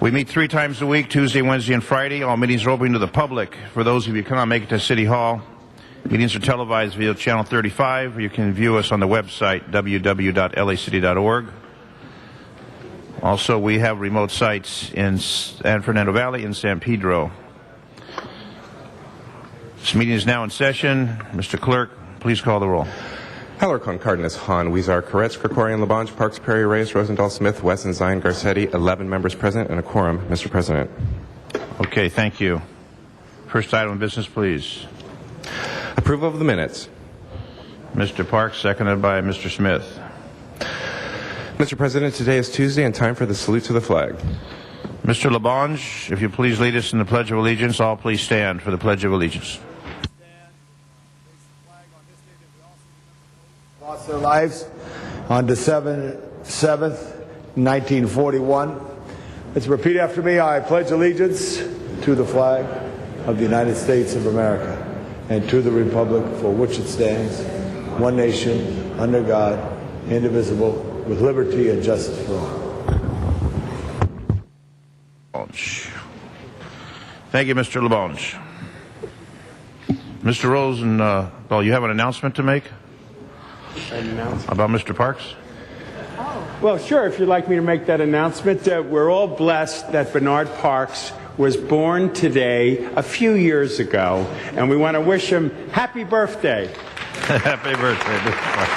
We meet 3 times a week, Tuesday, Wednesday, and Friday. All meetings are open to the public. For those of you who cannot make it to City Hall, meetings are televised via Channel 35, or you can view us on the website, www.lacity.org. Also, we have remote sites in San Fernando Valley and San Pedro. This meeting is now in session. Mr. Clerk, please call the roll. Alarcon, Cardenas, Hahn, Huizar, Koretz, Krikorian, Labange, Parks, Perry, Reyes, Rosendahl, Smith, Wesson, Zion, Garcetti, 11 members present and a quorum, Mr. President. Okay, thank you. First item of business, please. Approval of the minutes. Mr. Parks, seconded by Mr. Smith. Mr. President, today is Tuesday and time for the salute to the flag. Mr. Labange, if you please lead us in the Pledge of Allegiance, all please stand for the Pledge of Allegiance. Lost their lives on December 7th, 1941. Let's repeat after me. I pledge allegiance to the flag of the United States of America and to the republic for which it stands, one nation, under God, indivisible, with liberty and justice for all. Thank you, Mr. Labange. Mr. Rosendahl, you have an announcement to make? About Mr. Parks? Well, sure, if you'd like me to make that announcement. We're all blessed that Bernard Parks was born today a few years ago, and we want to wish him happy birthday. Happy birthday, Mr. Parks.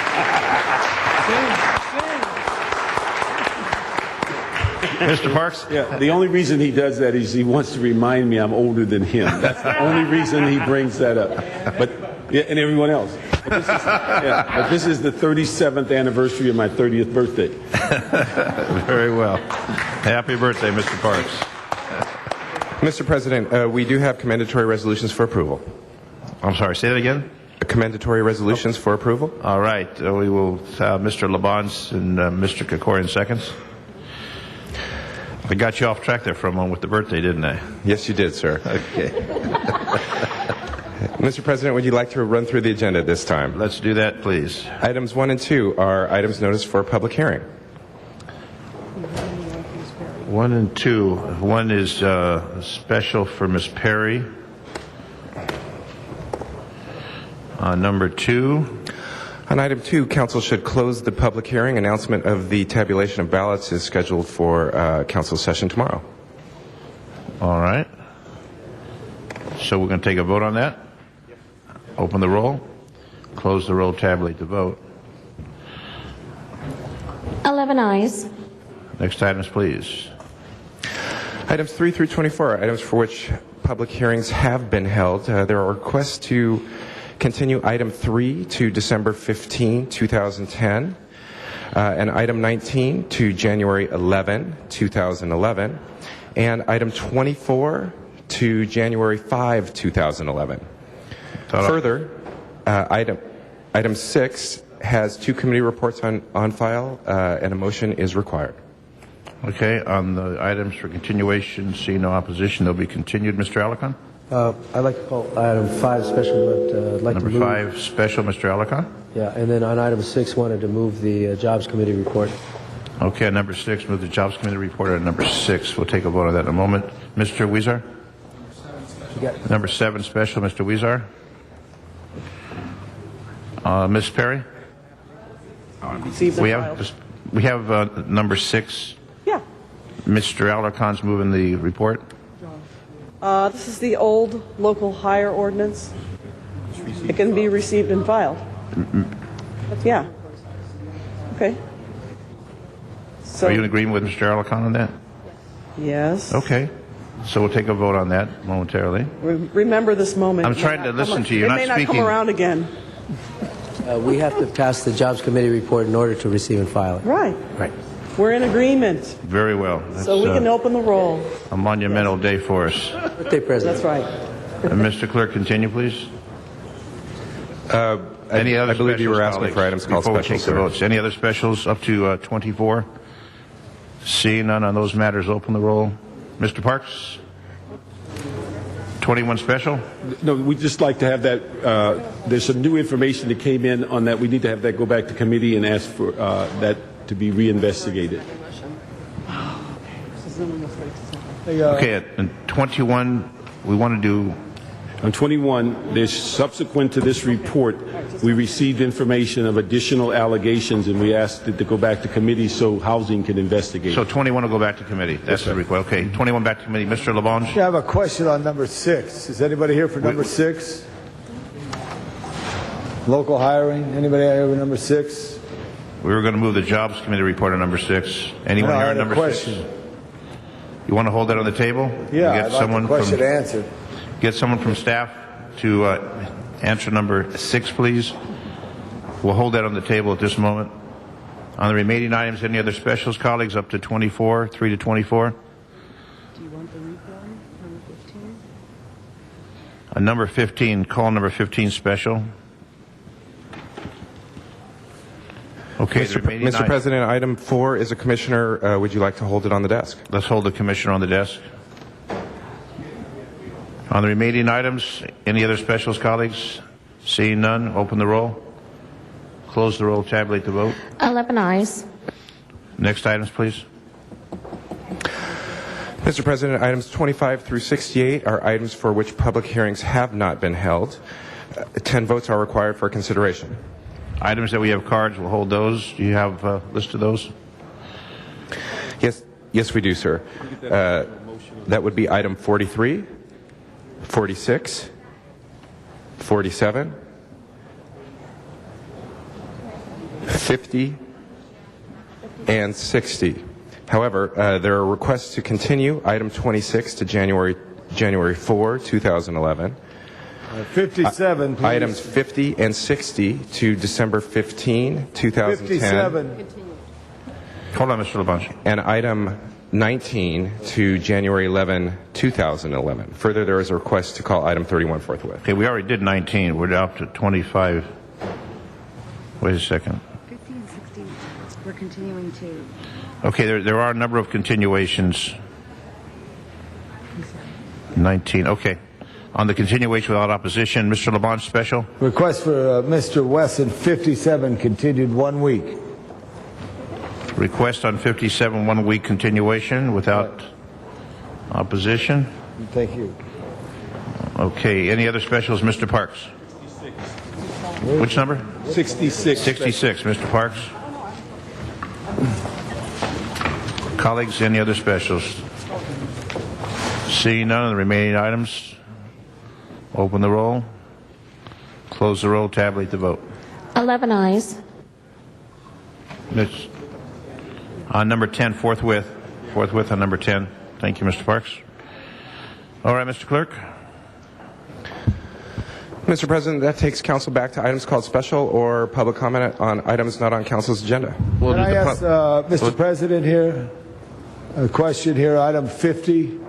Mr. Parks? Yeah, the only reason he does that is he wants to remind me I'm older than him. That's the only reason he brings that up. But yeah, and everyone else. But this is the 37th anniversary of my 30th birthday. Very well. Happy birthday, Mr. Parks. Mr. President, we do have commendatory resolutions for approval. I'm sorry, say that again? Commendatory resolutions for approval. All right. We will have Mr. Labange and Mr. Krikorian seconds. I got you off track there for a moment with the birthday, didn't I? Yes, you did, sir. Okay. Mr. President, would you like to run through the agenda at this time? Let's do that, please. Items 1 and 2 are items noticed for public hearing. 1 and 2. 1 is special for Ms. Perry. Number 2. On item 2, council should close the public hearing. Announcement of the tabulation of ballots is scheduled for council session tomorrow. All right. So we're going to take a vote on that? Open the roll. Close the roll, tabulate the vote. 11 ayes. Next items, please. Items 3 through 24 are items for which public hearings have been held. There are requests to continue item 3 to December 15, 2010, and item 19 to January 11, 2011, and item 24 to January 5, 2011. Further, item 6 has 2 committee reports on file, and a motion is required. Okay, on the items for continuation, see no opposition, they'll be continued. Mr. Alarcon? I'd like to call item 5 special, but I'd like Number to move... Number 5 special, Mr. Alarcon? Yeah, and then on item 6, wanted to move the Jobs Committee report. Okay, number 6, move the Jobs Committee report on number 6. We'll take a vote on that in a moment. Mr. Huizar? Number 7 special, Mr. Huizar? Ms. Perry? We have number 6. Yeah. Mr. Alarcon's moving the report. This is the old local hire ordinance. It can be received and filed. Yeah. Okay. So, are you in agreement with Mr. Alarcon on that? Yes. Okay. So we'll take a vote on that momentarily. Remember this moment. I'm trying to listen to you. You're not speaking. It may not come around again. We have to pass the Jobs Committee report in order to receive and file it. Right. Right. We're in agreement. Very well. So we can open the roll. A monumental day for us. Birthday present. That's right. Mr. Clerk, continue, please. Any other I believe you were asking for items called before specials, we take the votes. Any other specials up to 24? Seeing none on those matters, open the roll. Mr. Parks? 21 special? No, we'd just like to have that. There's some new information that came in on that. We need to have that go back to committee and ask for that to be reinvestigated. Okay, at 21, we want to do, On 21, there's subsequent to this report, we received information of additional allegations, and we asked it to go back to committee so housing can investigate. so 21 will go back to committee. That's the request. Okay, 21 back to committee. Mr. Labange? I have a question on number 6. Is anybody here for number 6? Local hiring. Anybody here for number 6? We were going to move the Jobs Committee report on number 6. Anyone No, I here had on a number question. 6? You want to hold that on the table? Yeah, Get I'd like someone the question from, answered. get someone from staff to answer number 6, please. We'll hold that on the table at this moment. On the remaining items, any other specials, colleagues, up to 24, 3 to 24? Do you want the replay, number 15? Number 15, call number 15 special. Okay, the remaining Mr. President, item 4 is a commissioner. Would you like to hold it on the desk? Let's hold the commissioner on the desk. On the remaining items, any other specials, colleagues? Seeing none, open the roll. Close the roll, tabulate the vote. 11 eyes. Next items, please. Mr. President, items 25 through 68 are items for which public hearings have not been held. 10 votes are required for consideration. Items that we have cards, we'll hold those. Do you have a list of those? Yes, we do, sir. That would be item 43, 46, 47, 50, and 60. However, there are requests to continue item 26 to January 4, 2011. 57, please. Items 50 and 60 to December 15, 2010. 57. Hold on, Mr. Labange. And item 19 to January 11, 2011. Further, there is a request to call item 31 forthwith. Okay, we already did 19. We're up to 25. Wait a second. 50 and 60, we're continuing to. Okay, there are a number of continuations. 19, okay. On the continuation without opposition, Mr. Labange, special. Request for Mr. Wesson, 57, continued 1 week. Request on 57, 1 week continuation without opposition. Thank you. Okay, any other specials, Mr. Parks? 66. Which number? 66. 66, Mr. Parks. Colleagues, any other specials? Seeing none of the remaining items, open the roll, close the roll, tabulate the vote. 11 eyes. On number 10, forthwith on number 10. Thank you, Mr. Parks. All right, Mr. Clerk. Mr. President, that takes council back to items called special or public comment on items not on council's agenda. Can I ask Mr. President here a question here, item 50?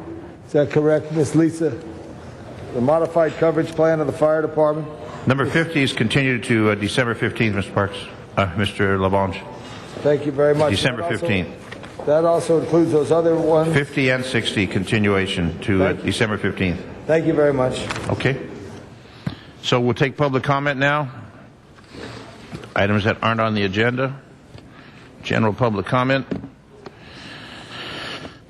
Is that correct, Ms. Lisa? The modified coverage plan of the fire department? Number 50 is continued to December 15th, Mr. Parks. Mr. Labange. Thank you very much. December 15th. That also includes those other ones? 50 and 60 continuation to December 15th. Thank you very much. Okay. So we'll take public comment now. Items that aren't on the agenda. General public comment.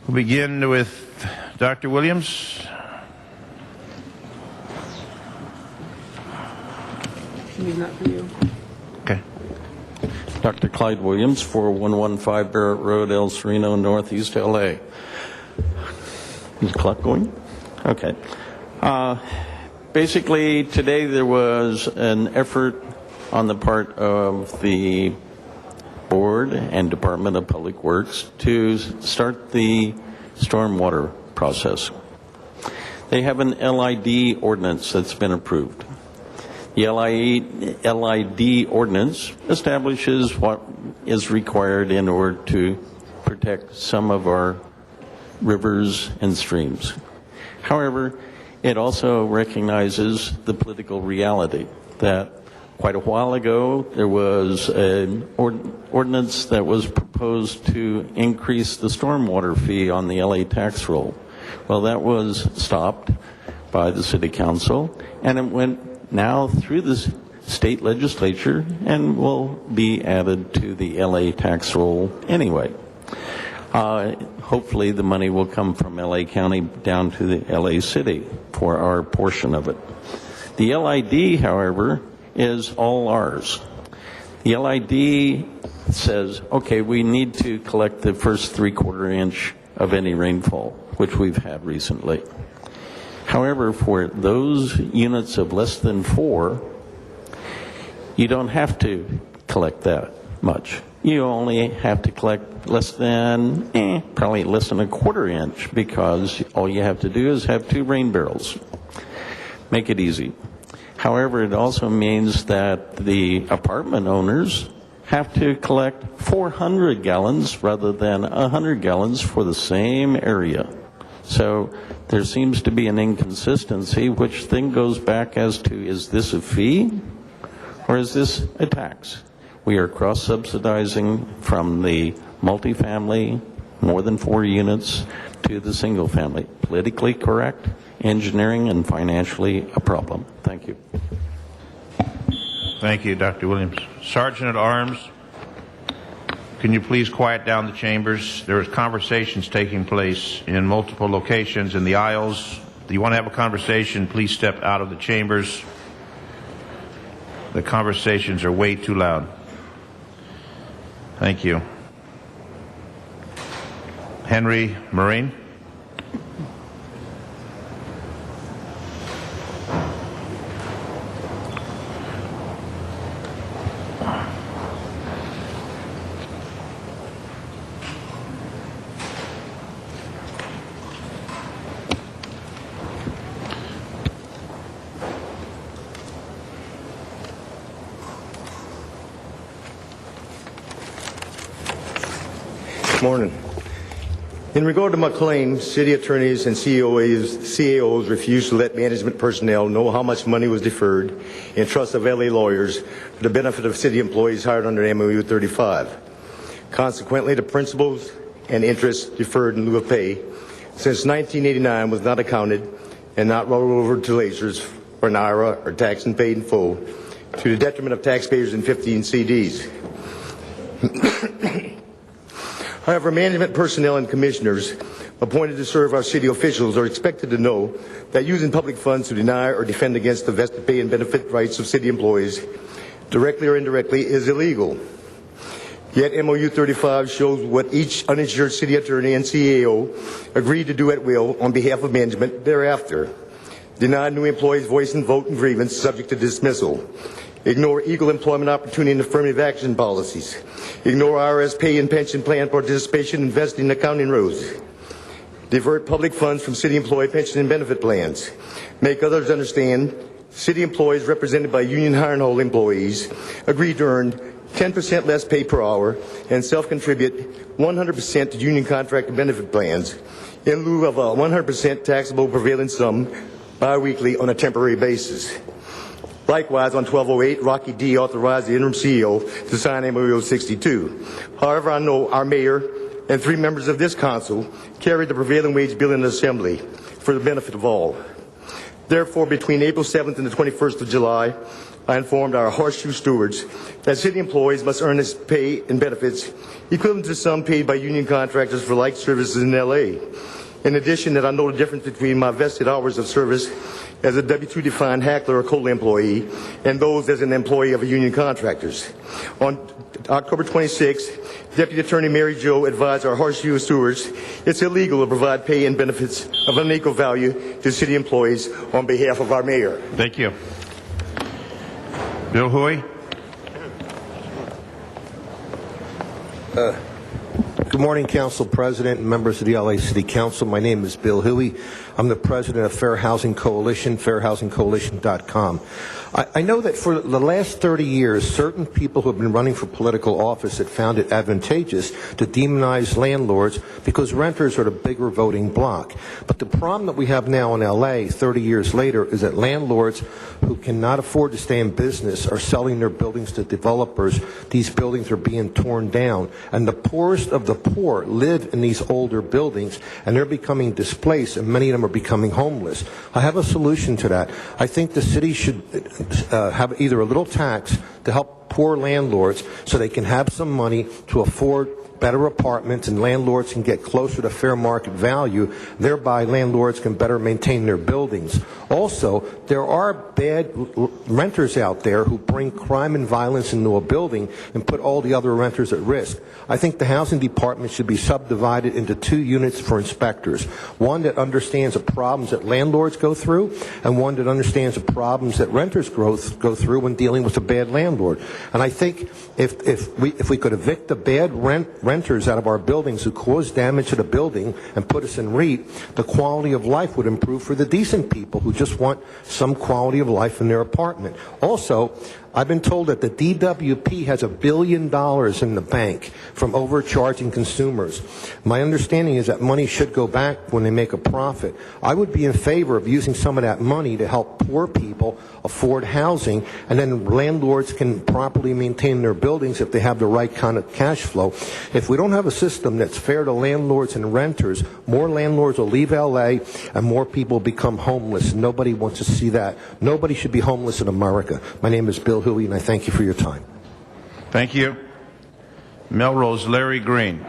We'll begin with Dr. Williams. He's not for you. Okay. Dr. Clyde Williams, 4115 Barrett Road, El Sereno, Northeast LA. Is the clock going? Okay. Basically, today there was an effort on the part of the Board and Department of Public Works to start the stormwater process. They have an LID ordinance that's been approved. The LID ordinance establishes what is required in order to protect some of our rivers and streams. However, it also recognizes the political reality that quite a while ago there was an ordinance that was proposed to increase the stormwater fee on the LA tax roll. Well, that was stopped by the City Council, and it went now through the state legislature and will be added to the LA tax roll anyway. Hopefully the money will come from LA County down to the LA City for our portion of it. The LID, however, is all ours. The LID says, okay, we need to collect the first 3/4 inch of any rainfall, which we've had recently. However, for those units of less than 4, you don't have to collect that much. You only have to collect less than, probably less than 1/4 inch, because all you have to do is have 2 rain barrels. Make it easy. However, it also means that the apartment owners have to collect 400 gallons rather than 100 gallons for the same area. So there seems to be an inconsistency, which then goes back as to, is this a fee or is this a tax? We are cross-subsidizing from the multifamily, more than 4 units, to the single family. Politically correct, engineering and financially a problem. Thank you. Thank you, Dr. Williams. Sergeant at Arms, can you please quiet down the chambers? There is conversations taking place in multiple locations in the aisles. If you want to have a conversation, please step out of the chambers. The conversations are way too loud. Thank you. Henry Marine. Morning. In regard to my claim, city attorneys and CAOs refused to let management personnel know how much money was deferred in trust of LA lawyers for the benefit of city employees hired under MOU 35. Consequently, the principals and interest deferred in lieu of pay since 1989 was not accounted and not rolled over to lasers or NIRA or taxed and paid in full, to the detriment of taxpayers in 15 CDs. However, management personnel and commissioners appointed to serve our city officials are expected to know that using public funds to deny or defend against the vested pay and benefit rights of city employees, directly or indirectly, is illegal. Yet MOU 35 shows what each uninsured city attorney and CAO agreed to do at will on behalf of management thereafter. Deny new employees voice and vote and grievance subject to dismissal. Ignore equal employment opportunity and affirmative action policies. Ignore IRS pay and pension plan participation, investing, and accounting rules. Divert public funds from city employee pension and benefit plans. Make others understand city employees represented by union hire and hold employees agree to earn 10% less pay per hour and self-contribute 100% to union contract and benefit plans in lieu of a 100% taxable prevailing sum biweekly on a temporary basis. Likewise, on 12/08, Rocky D. authorized the interim CEO to sign MOU 62. However, I know our mayor and 3 members of this council carried the prevailing wage bill in the assembly for the benefit of all. Therefore, between April 7th and the 21st of July, I informed our horseshoe stewards that city employees must earn this pay and benefits equivalent to the sum paid by union contractors for like services in LA. In addition, that I know the difference between my vested hours of service as a W-2 defined hackler or COLA employee and those as an employee of a union contractors. On October 26, Deputy Attorney Mary Jo advised our horseshoe stewards it's illegal to provide pay and benefits of unequal value to city employees on behalf of our mayor. Thank you. Bill Huey. Good morning, Council President and members of the LA City Council. My name is Bill Huey. I'm the president of Fair Housing Coalition, fairhousingcoalition.com. I know that for the last 30 years, certain people who have been running for political office have found it advantageous to demonize landlords because renters are the bigger voting bloc. But the problem that we have now in LA 30 years later is that landlords who cannot afford to stay in business are selling their buildings to developers. These buildings are being torn down, and the poorest of the poor live in these older buildings, and they're becoming displaced, and many of them are becoming homeless. I have a solution to that. I think the city should have either a little tax to help poor landlords so they can have some money to afford better apartments and landlords can get closer to fair market value, thereby landlords can better maintain their buildings. Also, there are bad renters out there who bring crime and violence into a building and put all the other renters at risk. I think the housing department should be subdivided into 2 units for inspectors. One that understands the problems that landlords go through, and one that understands the problems that renters go through when dealing with a bad landlord. And I think if we could evict the bad renters out of our buildings who cause damage to the building and put us in REIT, the quality of life would improve for the decent people who just want some quality of life in their apartment. Also, I've been told that the DWP has $1 billion in the bank from overcharging consumers. My understanding is that money should go back when they make a profit. I would be in favor of using some of that money to help poor people afford housing, and then landlords can properly maintain their buildings if they have the right kind of cash flow. If we don't have a system that's fair to landlords and renters, more landlords will leave LA and more people become homeless. Nobody wants to see that. Nobody should be homeless in America. My name is Bill Huey, and I thank you for your time. Thank you. Melrose Larry Green.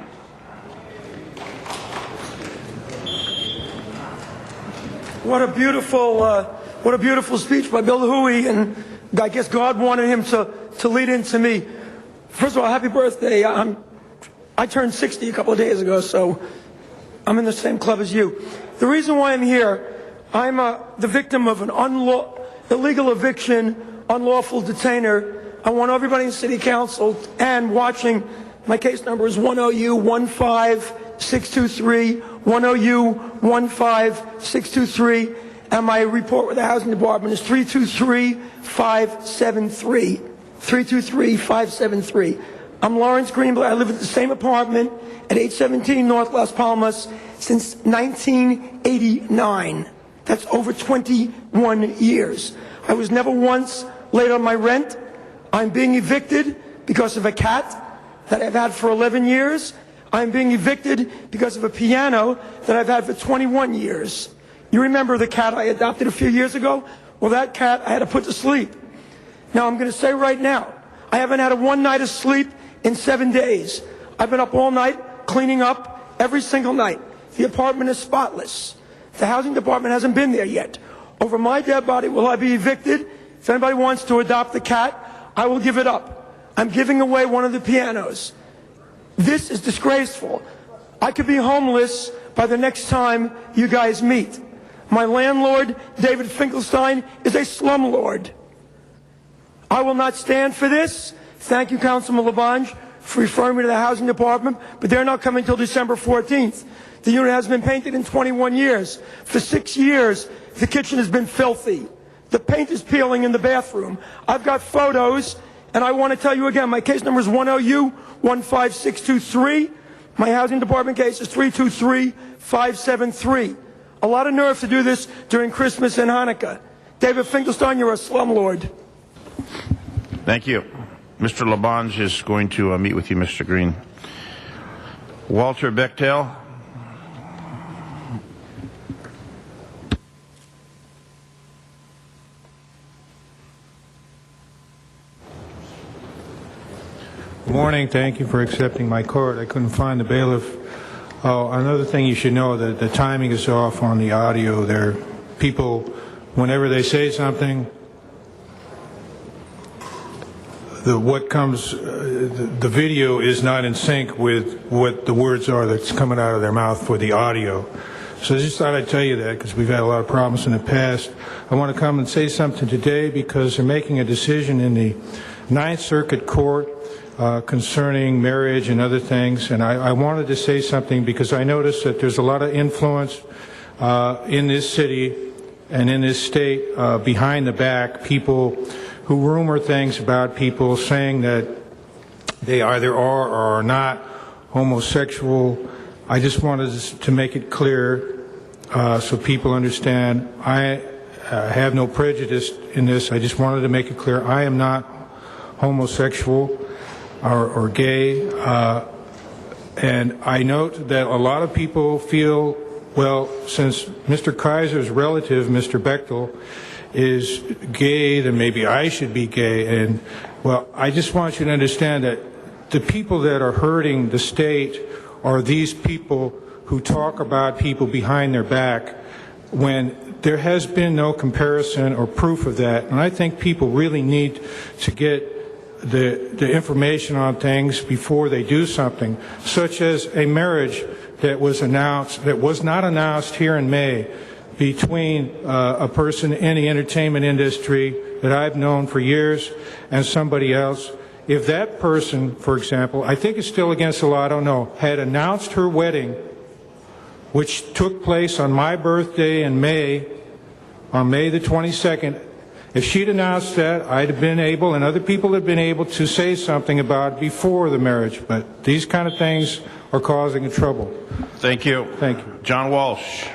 What a beautiful speech by Bill Huey, and I guess God wanted him to lead into me. First of all, happy birthday. I turned 60 a couple of days ago, so I'm in the same club as you. The reason why I'm here, I'm the victim of an illegal eviction, unlawful detainer. I want everybody in City Council and watching, my case number is 10U15623, 10U15623, and my report with the Housing Department is 323573, 323573. I'm Lawrence Greenblatt. I live in the same apartment at 817 North Las Palmas since 1989. That's over 21 years. I was never once late on my rent. I'm being evicted because of a cat that I've had for 11 years. I'm being evicted because of a piano that I've had for 21 years. You remember the cat I adopted a few years ago? Well, that cat I had to put to sleep. Now, I'm going to say right now, I haven't had one night of sleep in 7 days. I've been up all night cleaning up every single night. The apartment is spotless. The housing department hasn't been there yet. Over my dead body will I be evicted. If anybody wants to adopt the cat, I will give it up. I'm giving away one of the pianos. This is disgraceful. I could be homeless by the next time you guys meet. My landlord, David Finkelstein, is a slumlord. I will not stand for this. Thank you, Councilman Labange, for referring me to the Housing Department, but they're not coming until December 14th. The unit hasn't been painted in 21 years. For 6 years, the kitchen has been filthy. The paint is peeling in the bathroom. I've got photos, and I want to tell you again, my case number is 10U15623. My Housing Department case is 323573. A lot of nerve to do this during Christmas and Hanukkah. David Finkelstein, you're a slumlord. Thank you. Mr. Labange is going to meet with you, Mr. Green. Walter Bechtel. Good morning. Thank you for accepting my court. I couldn't find the bailiff. Oh, another thing you should know, that the timing is off on the audio there. People, whenever they say something, the video is not in sync with what the words are that's coming out of their mouth for the audio. So I just thought I'd tell you that because we've had a lot of problems in the past. I want to come and say something today because they're making a decision in the Ninth Circuit Court concerning marriage and other things, and I wanted to say something because I noticed that there's a lot of influence in this city and in this state behind the back, people who rumor things about people saying that they either are or are not homosexual. I just wanted to make it clear so people understand. I have no prejudice in this. I just wanted to make it clear I am not homosexual or gay, and I note that a lot of people feel, well, since Mr. Kaiser's relative, Mr. Bechtel, is gay, then maybe I should be gay. And, well, I just want you to understand that the people that are hurting the state are these people who talk about people behind their back when there has been no comparison or proof of that. And I think people really need to get the information on things before they do something, such as a marriage that was not announced here in May between a person in the entertainment industry that I've known for years and somebody else. If that person, for example, I think it's still against the law, I don't know, had announced her wedding, which took place on my birthday in May, on May the 22nd, if she'd announced that, I'd have been able, and other people have been able, to say something about it before the marriage. But these kind of things are causing trouble. Thank you. Thank you. John Walsh.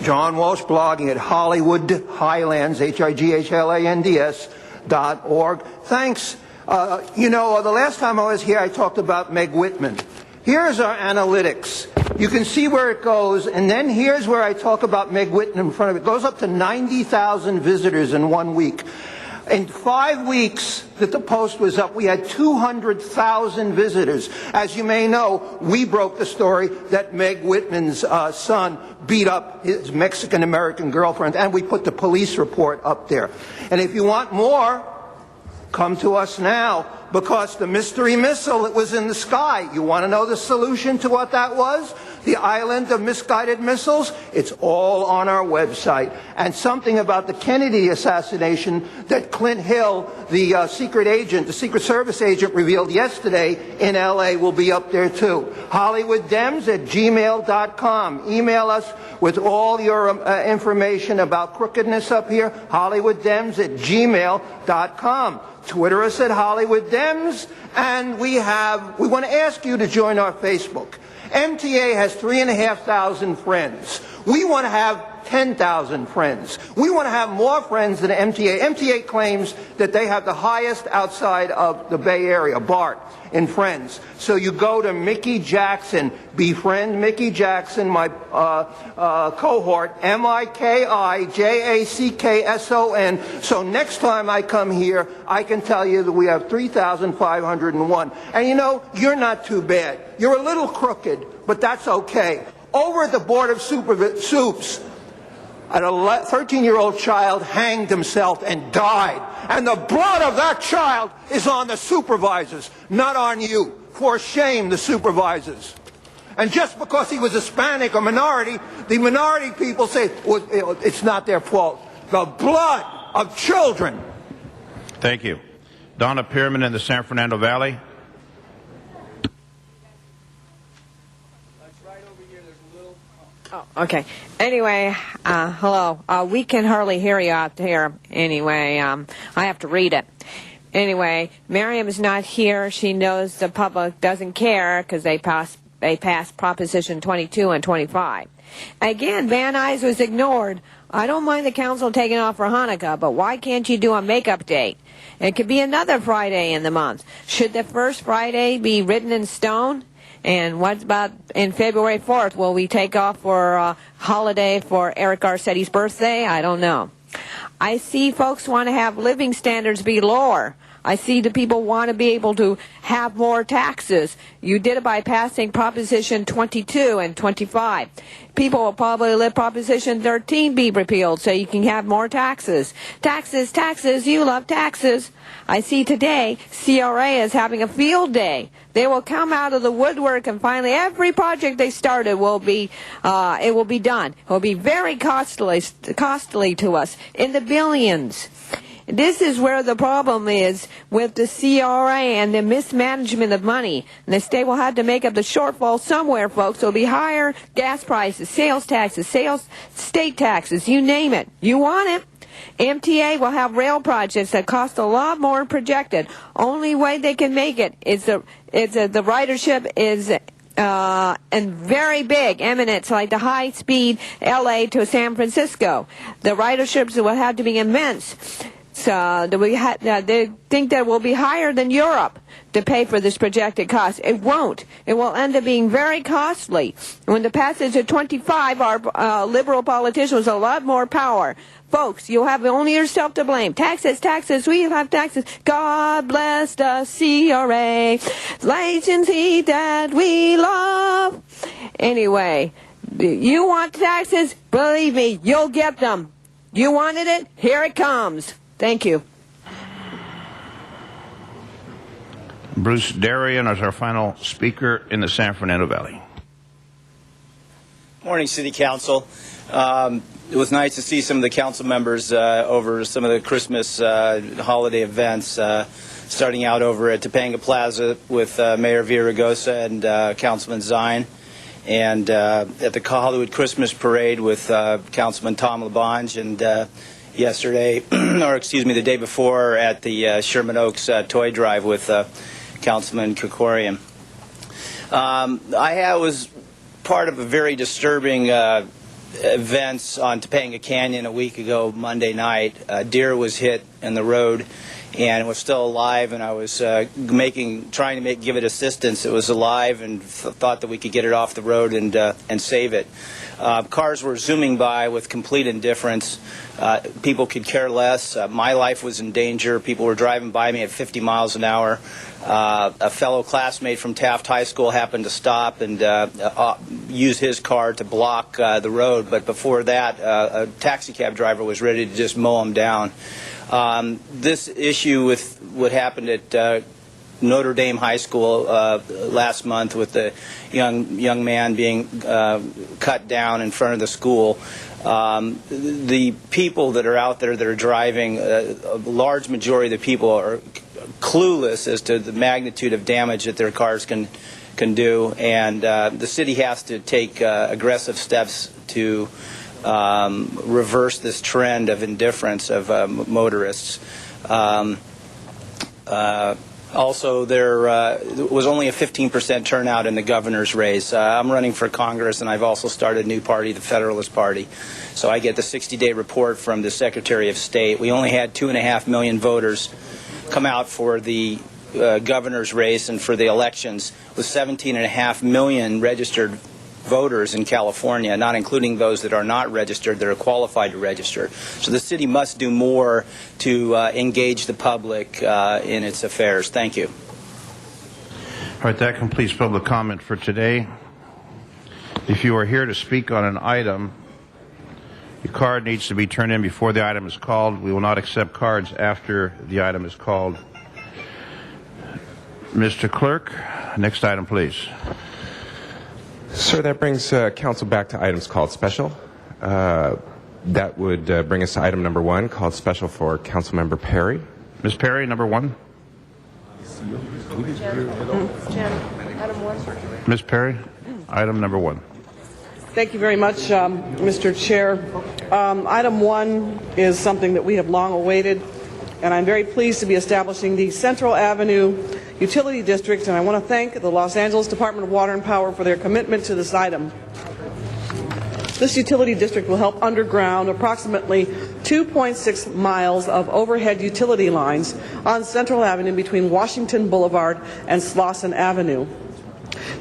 John Walsh, blogging at Hollywood Highlands, HIGHLANDS.org. Thanks. You know, the last time I was here, I talked about Meg Whitman. Here's our analytics. You can see where it goes, and then here's where I talk about Meg Whitman in front of it. It goes up to 90,000 visitors in 1 week. In 5 weeks that the Post was up, we had 200,000 visitors. As you may know, we broke the story that Meg Whitman's son beat up his Mexican-American girlfriend, and we put the police report up there. And if you want more, come to us now, because the mystery missile that was in the sky, you want to know the solution to what that was? The island of misguided missiles? It's all on our website. And something about the Kennedy assassination that Clint Hill, the secret agent, the Secret Service agent, revealed yesterday in L.A. will be up there too. HollywoodDems@gmail.com. Email us with all your information about crookedness up here. HollywoodDems@gmail.com. Twitter us at HollywoodDems, and we want to ask you to join our Facebook. MTA has 3,500 friends. We want to have 10,000 friends. We want to have more friends than MTA. MTA claims that they have the highest outside of the Bay Area, BART, in friends. So you go to Mickey Jackson, befriend Mickey Jackson, my cohort, MIKIJACKSON. So next time I come here, I can tell you that we have 3,501. And you know, you're not too bad. You're a little crooked, but that's okay. Over at the Board of Soups, a 13-year-old child hanged himself and died. And the blood of that child is on the supervisors, not on you. For shame, the supervisors. And just because he was Hispanic or minority, the minority people say, well, it's not their fault. The blood of children. Thank you. Donna Pearman in the San Fernando Valley. Oh, okay. Anyway, hello. We can hardly hear you out here. Anyway, I have to read it. Anyway, Miriam is not here. She knows the public doesn't care because they passed Proposition 22 and 25. Again, Van Nuys was ignored. I don't mind the council taking off for Hanukkah, but why can't you do a makeup date? It could be another Friday in the month. Should the first Friday be written in stone? And what about in February 4th? Will we take off for a holiday for Eric Garcetti's birthday? I don't know. I see folks want to have living standards be lower. I see the people want to be able to have more taxes. You did it by passing Proposition 22 and 25. People will probably let Proposition 13 be repealed so you can have more taxes. Taxes, taxes, you love taxes. I see today CRA is having a field day. They will come out of the woodwork and finally every project they started will be, it will be done. It will be very costly to us, in the billions. This is where the problem is with the CRA and the mismanagement of money. And the state will have to make up the shortfall somewhere, folks. It will be higher gas prices, sales taxes, state taxes, you name it. You want it. MTA will have rail projects that cost a lot more than projected. Only way they can make it is the ridership is and very big, eminent, like the high-speed LA to San Francisco. The riderships will have to be immense. So they think that will be higher than Europe. to pay for this projected cost. It won't. It will end up being very costly. When the passage of 25, our liberal politicians with a lot more power. Folks, you'll have only yourself to blame. Taxes, taxes, we have taxes. God bless the CRA, agency that we love. Anyway, you want taxes? Believe me, you'll get them. You wanted it? Here it comes. Thank you. Bruce Darien is our final speaker in the San Fernando Valley. Morning, City Council. It was nice to see some of the council members over some of the Christmas holiday events, starting out over at Topanga Plaza with Mayor Villaraigosa and Councilman Zine, and at the Hollywood Christmas Parade with Councilman Tom LaBonge, and yesterday, or excuse me, the day before at the Sherman Oaks Toy Drive with Councilman Krikorian. I was part of a very disturbing events on Topanga Canyon a week ago, Monday night. A deer was hit in the road and was still alive, and I was trying to give it assistance. It was alive, and thought that we could get it off the road and save it. Cars were zooming by with complete indifference. People could care less. My life was in danger. People were driving by me at 50 miles an hour. A fellow classmate from Taft High School happened to stop and use his car to block the road. But before that, a taxi cab driver was ready to just mow him down. This issue with what happened at Notre Dame High School last month with the young man being cut down in front of the school. The people that are out there that are driving, a large majority of the people are clueless as to the magnitude of damage that their cars can do, and the city has to take aggressive steps to reverse this trend of indifference of motorists. Also, there was only a 15% turnout in the governor's race. I'm running for Congress, and I've also started a new party, the Federalist Party. So I get the 60-day report from the Secretary of State. We only had 2.5 million voters come out for the governor's race and for the elections, with 17.5 million registered voters in California, not including those that are not registered, that are qualified to register. So the city must do more to engage the public in its affairs. Thank you. All right, that completes public comment for today. If you are here to speak on an item, your card needs to be turned in before the item is called. We will not accept cards after the item is called. Mr. Clerk, next item, please. Sir, that brings council back to items called special. That would bring us to item number 1, called special for Councilmember Perry. Ms. Perry, number 1. Item 1. Ms. Perry, item number 1. Thank you very much, Mr. Chair. Item 1 is something that we have long awaited, and I'm very pleased to be establishing the Central Avenue Utility District, and I want to thank the Los Angeles Department of Water and Power for their commitment to this item. This utility district will help underground approximately 2.6 miles of overhead utility lines on Central Avenue between Washington Boulevard and Slauson Avenue.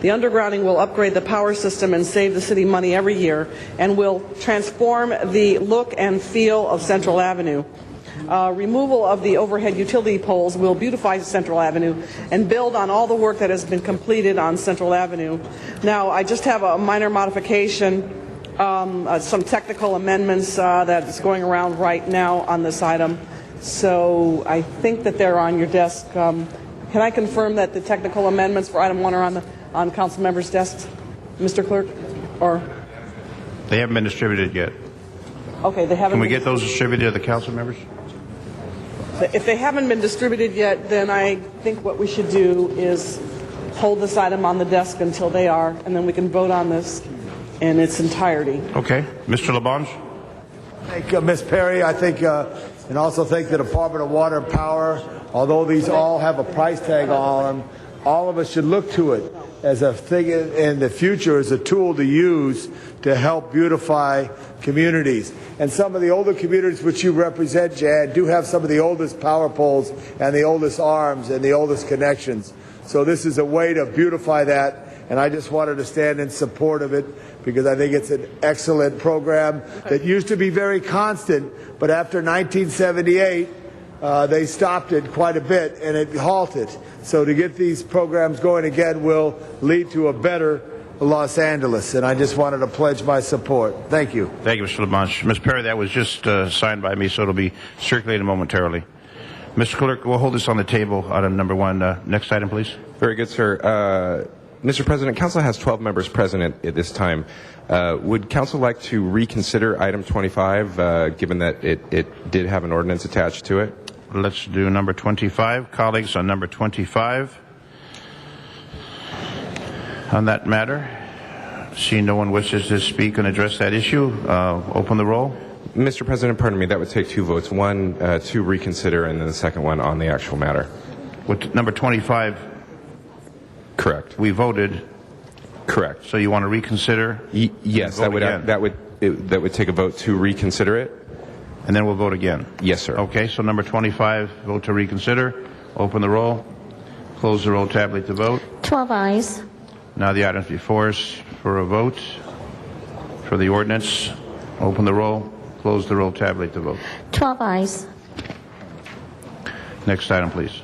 The undergrounding will upgrade the power system and save the city money every year, and will transform the look and feel of Central Avenue. Removal of the overhead utility poles will beautify Central Avenue and build on all the work that has been completed on Central Avenue. Now, I just have a minor modification, some technical amendments that's going around right now on this item. So I think that they're on your desk. Can I confirm that the technical amendments for item 1 are on council members' desks, Mr. Clerk? Or They haven't been distributed yet. okay, they haven't. Can we get those distributed to the council members? If they haven't been distributed yet, then I think what we should do is hold this item on the desk until they are, and then we can vote on this in its entirety. Okay. Mr. LaBonge? Thank you, Ms. Perry. I think, and also thank the Department of Water and Power. Although these all have a price tag on them, all of us should look to it as a thing in the future, as a tool to use to help beautify communities. And some of the older communities which you represent, Jan, do have some of the oldest power poles and the oldest arms and the oldest connections. So this is a way to beautify that, and I just wanted to stand in support of it because I think it's an excellent program that used to be very constant, but after 1978, they stopped it quite a bit and it halted. So to get these programs going again will lead to a better Los Angeles, and I just wanted to pledge my support. Thank you. Thank you, Mr. LaBonge. Ms. Perry, that was just signed by me, so it'll be circulated momentarily. Mr. Clerk, we'll hold this on the table, item number 1. Next item, please. Very good, sir. Mr. President, Council has 12 members present at this time. Would Council like to reconsider item 25, given that it did have an ordinance attached to it? Let's do number 25. Colleagues, on number 25. On that matter, seeing no one wishes to speak and address that issue, open the roll. Mr. President, pardon me, that would take 2 votes. One to reconsider, and then the second one on the actual matter. With number 25, correct. We voted. Correct. So you want to reconsider? Yes, that would take a vote to reconsider it. And then we'll vote again? Yes, sir. Okay, so number 25, vote to reconsider. Open the roll. Close the roll, tabulate the vote. 12 ayes. Now the items before us for a vote for the ordinance. Open the roll. Close the roll, tabulate the vote. 12 ayes. Next item, please.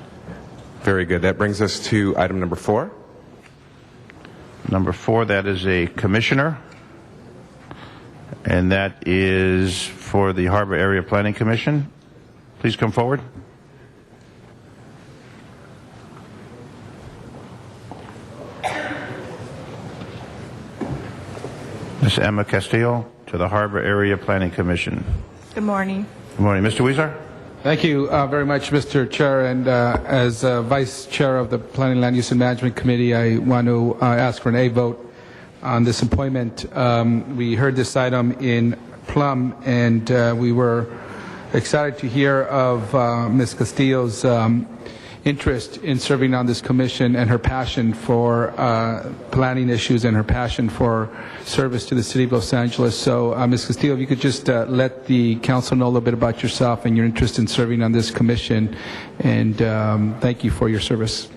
Very good. That brings us to item number 4. Number 4, that is a commissioner, and that is for the Harbor Area Planning Commission. Please come forward. Ms. Emma Castillo to the Harbor Area Planning Commission. Good morning. Good morning. Mr. Weezer? Thank you very much, Mr. Chair. And as Vice Chair of the Planning, Land Use and Management Committee, I want to ask for an A vote on this appointment. We heard this item in Plum, and we were excited to hear of Ms. Castillo's interest in serving on this commission and her passion for planning issues and her passion for service to the city of Los Angeles. So, Ms. Castillo, if you could just let the council know a little bit about yourself and your interest in serving on this commission, and thank you for your service.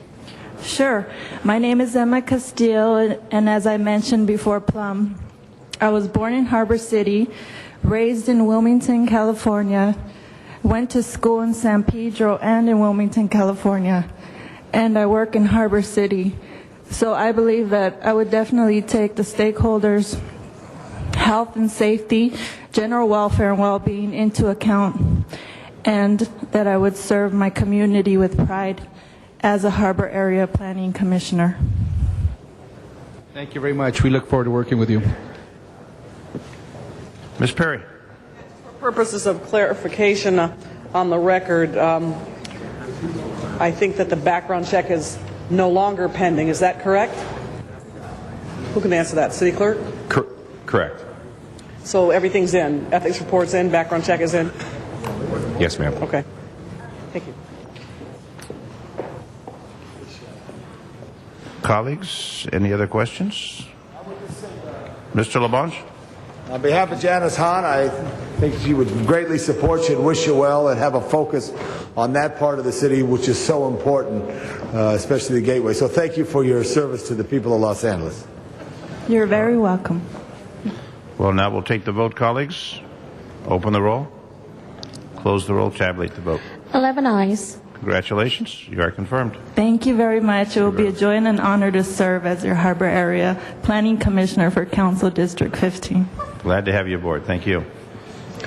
Sure. My name is Emma Castillo, and as I mentioned before Plum, I was born in Harbor City, raised in Wilmington, California, went to school in San Pedro and in Wilmington, California, and I work in Harbor City. So I believe that I would definitely take the stakeholders' health and safety, general welfare and well-being into account, and that I would serve my community with pride as a Harbor Area Planning Commissioner. Thank you very much. We look forward to working with you. Ms. Perry. For purposes of clarification on the record, I think that the background check is no longer pending. Is that correct? Who can answer that? City Clerk? Correct. So everything's in. Ethics report's in. Background check is in? Yes, ma'am. Okay. Thank you. Colleagues, any other questions? Mr. LaBonge? On behalf of Janice Hahn, I think she would greatly support you and wish you well and have a focus on that part of the city which is so important, especially the Gateway. So thank you for your service to the people of Los Angeles. You're very welcome. Well, now we'll take the vote, colleagues. Open the roll. Close the roll. Tabulate the vote. 11 ayes. Congratulations. You are confirmed. Thank you very much. It will be a joy and an honor to serve as your Harbor Area Planning Commissioner for Council District 15. Glad to have you aboard. Thank you.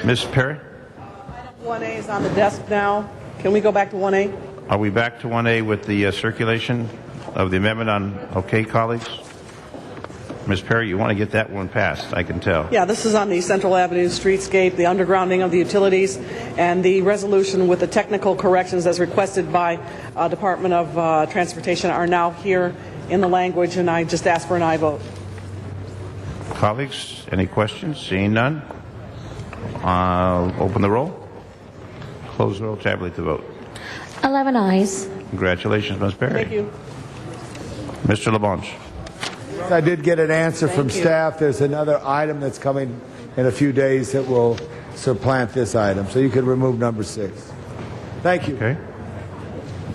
Ms. Perry? Item 1A is on the desk now. Can we go back to 1A? Are we back to 1A with the circulation of the amendment on, okay, colleagues? Ms. Perry, you want to get that one passed, I can tell. Yeah, this is on the Central Avenue streetscape, the undergrounding of the utilities, and the resolution with the technical corrections as requested by Department of Transportation are now here in the language, and I just ask for an aye vote. Colleagues, any questions? Seeing none, open the roll. Close the roll. Tabulate the vote. 11 ayes. Congratulations, Ms. Perry. Thank you. Mr. LaBonge. I did get an answer from staff. There's another item that's coming in a few days that will supplant this item. So you can remove number 6. Thank you. Okay.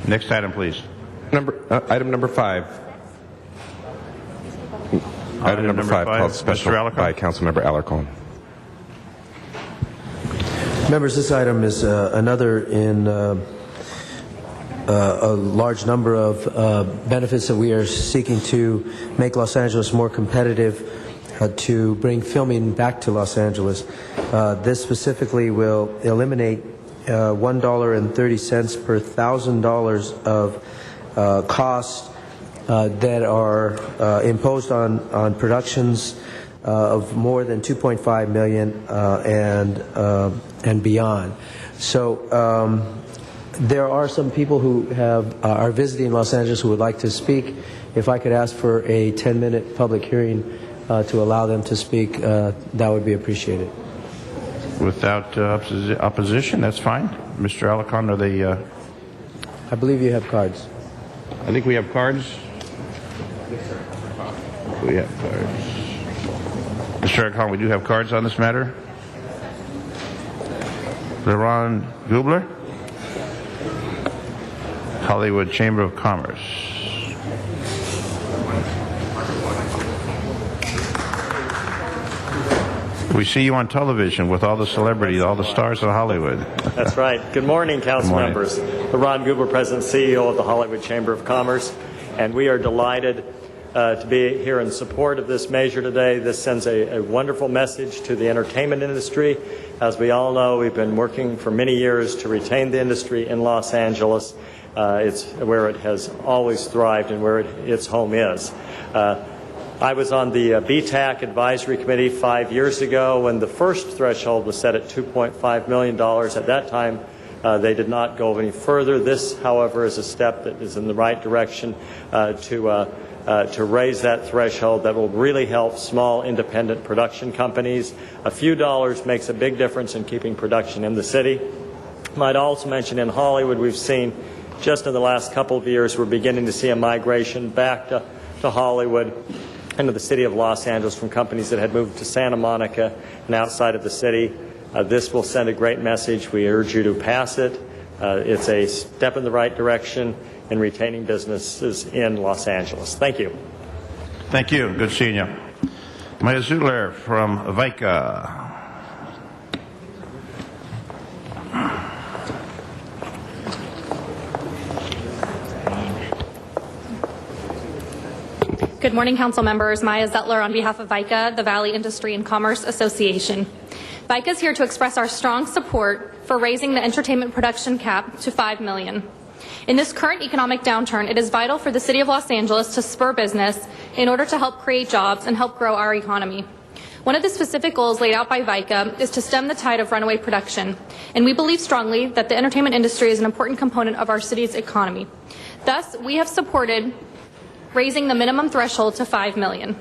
Next item, please. Item number 5. Item number 5 called special by Councilmember Alarcon. Members, this item is another in a large number of benefits that we are seeking to make Los Angeles more competitive, to bring filming back to Los Angeles. This specifically will eliminate $1.30 per $1,000 of costs that are imposed on productions of more than $2.5 million and beyond. So there are some people who are visiting Los Angeles who would like to speak. If I could ask for a 10-minute public hearing to allow them to speak, that would be appreciated. Without opposition, that's fine. Mr. Alarcon, are they... I believe you have cards. I think we have cards. We have cards. Mr. Alarcon, we do have cards on this matter. Ron Gubler, Hollywood Chamber of Commerce. We see you on television with all the celebrities, all the stars of Hollywood. That's right. Good morning, council members. Ron Gubler, President and CEO of the Hollywood Chamber of Commerce, and we are delighted to be here in support of this measure today. This sends a wonderful message to the entertainment industry. As we all know, we've been working for many years to retain the industry in Los Angeles. It's where it has always thrived and where its home is. I was on the BTAC Advisory Committee 5 years ago when the first threshold was set at $2.5 million. At that time, they did not go any further. This, however, is a step that is in the right direction to raise that threshold that will really help small independent production companies. A few dollars makes a big difference in keeping production in the city. I might also mention in Hollywood we've seen just in the last couple of years we're beginning to see a migration back to Hollywood into the city of Los Angeles from companies that had moved to Santa Monica and outside of the city. This will send a great message. We urge you to pass it. It's a step in the right direction in retaining businesses in Los Angeles. Thank you. Thank you. Good seeing you. Maya Zutler from VICA. Good morning, council members. Maya Zutler on behalf of VICA, the Valley Industry and Commerce Association. VICA is here to express our strong support for raising the entertainment production cap to $5 million. In this current economic downturn, it is vital for the City of Los Angeles to spur business in order to help create jobs and help grow our economy. One of the specific goals laid out by VICA is to stem the tide of runaway production, and we believe strongly that the entertainment industry is an important component of our city's economy. Thus, we have supported raising the minimum threshold to $5 million.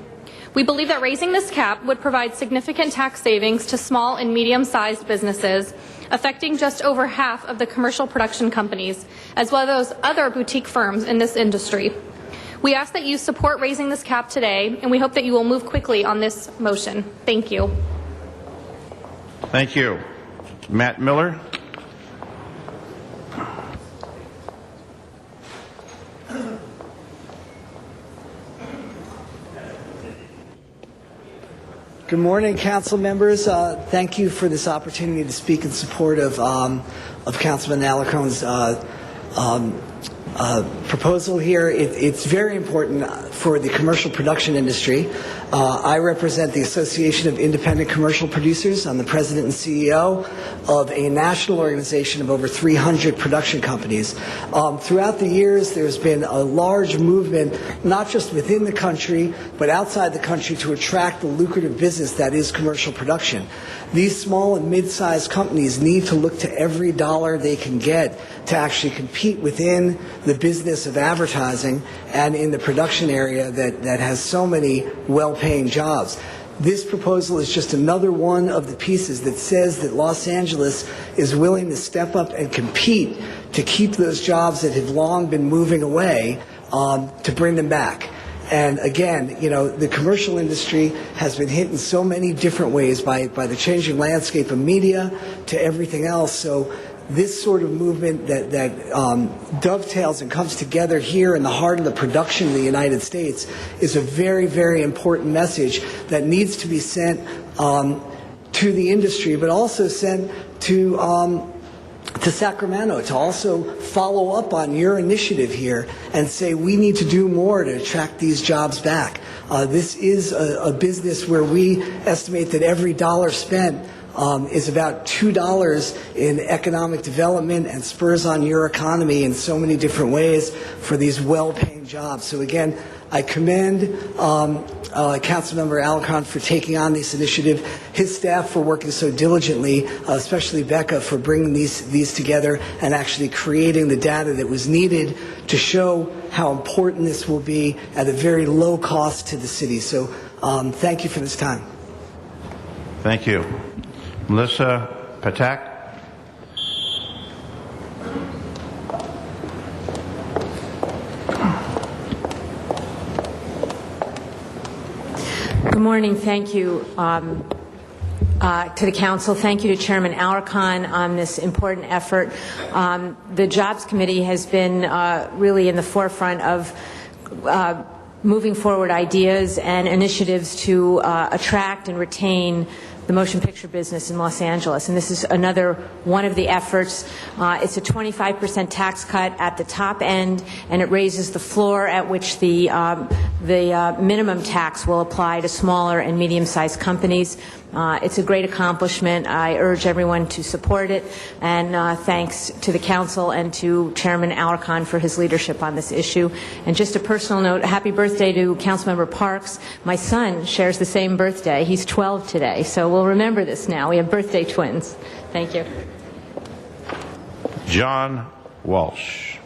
We believe that raising this cap would provide significant tax savings to small and medium-sized businesses, affecting just over half of the commercial production companies, as well as other boutique firms in this industry. We ask that you support raising this cap today, and we hope that you will move quickly on this motion. Thank you. Thank you. Matt Miller. Good morning, council members. Thank you for this opportunity to speak in support of Councilman Alarcon's proposal here. It's very important for the commercial production industry. I represent the Association of Independent Commercial Producers. I'm the president and CEO of a national organization of over 300 production companies. Throughout the years, there's been a large movement, not just within the country, but outside the country, to attract the lucrative business that is commercial production. These small and mid-sized companies need to look to every dollar they can get to actually compete within the business of advertising and in the production area that has so many well-paying jobs. This proposal is just another one of the pieces that says that Los Angeles is willing to step up and compete to keep those jobs that have long been moving away, to bring them back. And again, you know, the commercial industry has been hit in so many different ways by the changing landscape of media to everything else. So this sort of movement that dovetails and comes together here in the heart of the production in the United States is a very, very important message that needs to be sent to the industry, but also sent to Sacramento to also follow up on your initiative here and say we need to do more to attract these jobs back. This is a business where we estimate that every dollar spent is about $2 in economic development and spurs on your economy in so many different ways for these well-paying jobs. So again, I commend Councilmember Alarcon for taking on this initiative, his staff for working so diligently, especially Becca for bringing these together and actually creating the data that was needed to show how important this will be at a very low cost to the city. So thank you for this time. Thank you. Melissa Patak. Good morning. Thank you to the Council. Thank you to Chairman Alarcon on this important effort. The Jobs Committee has been really in the forefront of moving forward ideas and initiatives to attract and retain the motion picture business in Los Angeles, and this is another one of the efforts. It's a 25% tax cut at the top end, and it raises the floor at which the minimum tax will apply to smaller and medium-sized companies. It's a great accomplishment. I urge everyone to support it, and thanks to the Council and to Chairman Alarcon for his leadership on this issue. And just a personal note, happy birthday to Councilmember Parks. My son shares the same birthday. He's 12 today, so we'll remember this now. We have birthday twins. Thank you. John Walsh.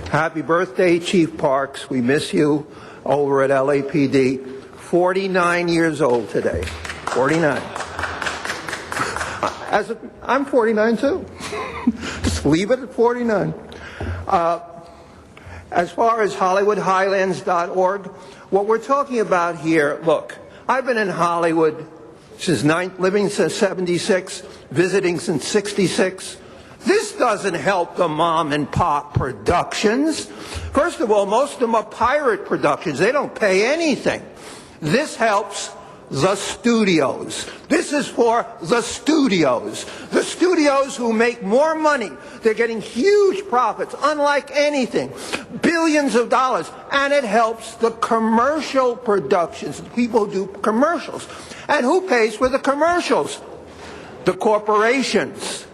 Happy birthday, Chief Parks. We miss you over at LAPD. 49 years old today. 49. I'm 49 too. Just leave it at 49. As far as HollywoodHighlands.org, what we're talking about here, look, I've been in Hollywood living since 76, visiting since 66. This doesn't help the mom and pop productions. First of all, most of them are pirate productions. They don't pay anything. This helps the studios. This is for the studios. The studios who make more money. They're getting huge profits, unlike anything. Billions of dollars. And it helps the commercial productions, the people who do commercials. And who pays for the commercials? The corporations.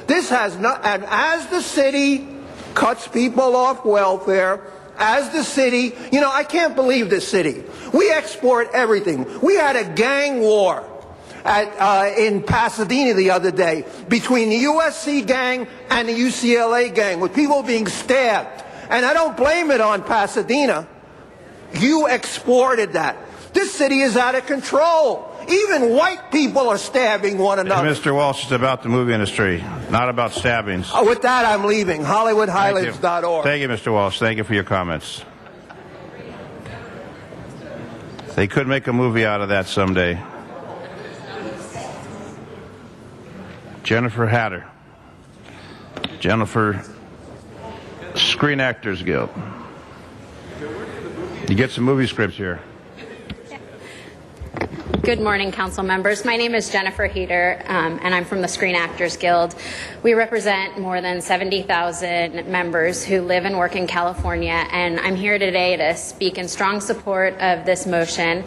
This has not, and as the city cuts people off welfare, as the city, you know, I can't believe this city. We export everything. We had a gang war in Pasadena the other day between the USC gang and the UCLA gang with people being stabbed. And I don't blame it on Pasadena. You exported that. This city is out of control. Even white people are stabbing one another. Mr. Walsh, it's about the movie industry, not about stabbings. With that, I'm leaving. HollywoodHighlands.org. Thank you, Mr. Walsh. Thank you for your comments. They could make a movie out of that someday. Jennifer Hatter. Jennifer, Screen Actors Guild. You get some movie scripts here. Good morning, council members. My name is Jennifer Heater, and I'm from the Screen Actors Guild. We represent more than 70,000 members who live and work in California, and I'm here today to speak in strong support of this motion.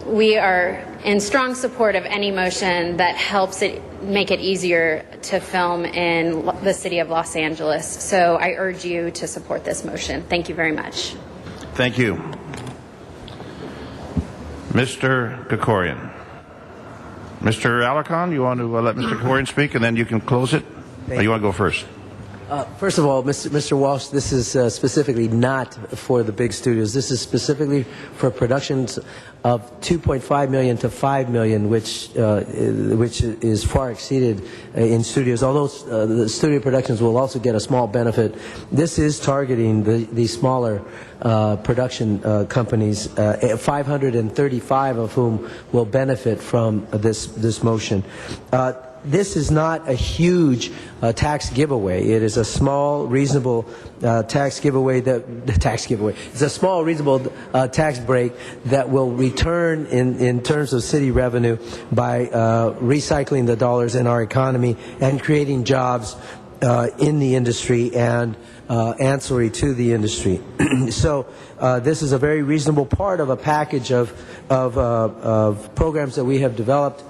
We are in strong support of any motion that helps it make it easier to film in the city of Los Angeles. So I urge you to support this motion. Thank you very much. Thank you. Mr. Krikorian. Mr. Alarcon, you want to let Mr. Krikorian speak and then you can close it? Or you want to go first? First of all, Mr. Walsh, this is specifically not for the big studios. This is specifically for productions of $2.5 million to $5 million, which is far exceeded in studios. Although the studio productions will also get a small benefit, this is targeting the smaller production companies, 535 of whom will benefit from this motion. This is not a huge tax giveaway. It is a small, reasonable tax giveaway. It's a small, reasonable tax break that will return in terms of city revenue by recycling the dollars in our economy and creating jobs in the industry and ancillary to the industry. So this is a very reasonable part of a package of programs that we have developed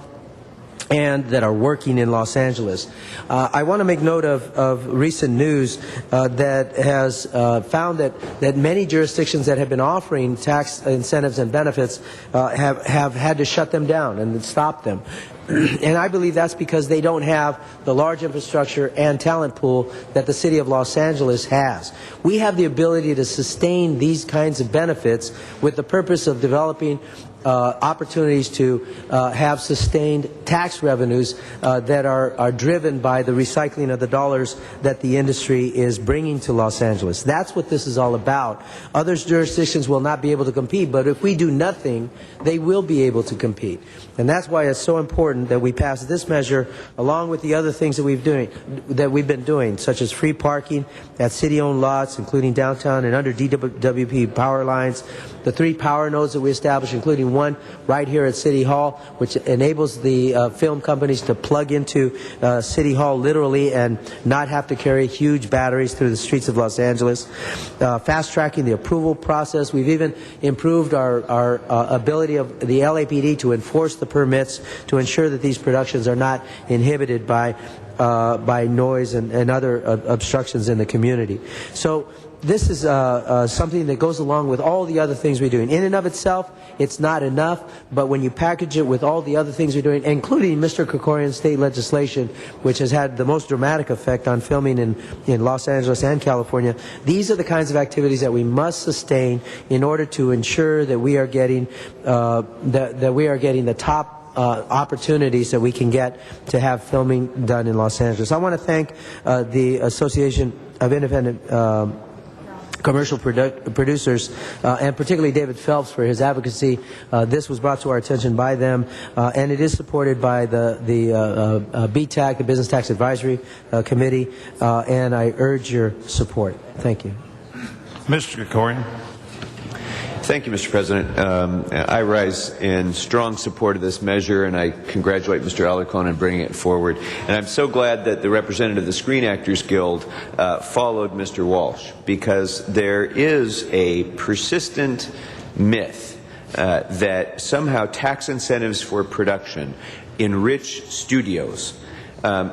and that are working in Los Angeles. I want to make note of recent news that has found that many jurisdictions that have been offering tax incentives and benefits have had to shut them down and stop them. And I believe that's because they don't have the large infrastructure and talent pool that the city of Los Angeles has. We have the ability to sustain these kinds of benefits with the purpose of developing opportunities to have sustained tax revenues that are driven by the recycling of the dollars that the industry is bringing to Los Angeles. That's what this is all about. Other jurisdictions will not be able to compete, but if we do nothing, they will be able to compete. And that's why it's so important that we pass this measure along with the other things that we've been doing, such as free parking at city-owned lots, including downtown and under DWP power lines, the 3 power nodes that we established, including one right here at City Hall, which enables the film companies to plug into City Hall literally and not have to carry huge batteries through the streets of Los Angeles. Fast-tracking the approval process. We've even improved our ability of the LAPD to enforce the permits to ensure that these productions are not inhibited by noise and other obstructions in the community. So this is something that goes along with all the other things we're doing. In and of itself, it's not enough, but when you package it with all the other things we're doing, including Mr. Krikorian's state legislation, which has had the most dramatic effect on filming in Los Angeles and California, these are the kinds of activities that we must sustain in order to ensure that we are getting the top opportunities that we can get to have filming done in Los Angeles. I want to thank the Association of Independent Commercial Producers, and particularly David Phelps for his advocacy. This was brought to our attention by them, and it is supported by the BTAC, the Business Tax Advisory Committee, and I urge your support. Thank you. Mr. Krikorian. Thank you, Mr. President. I rise in strong support of this measure, and I congratulate Mr. Alarcon on bringing it forward. And I'm so glad that the representative of the Screen Actors Guild followed Mr. Walsh, because there is a persistent myth that somehow tax incentives for production enrich studios.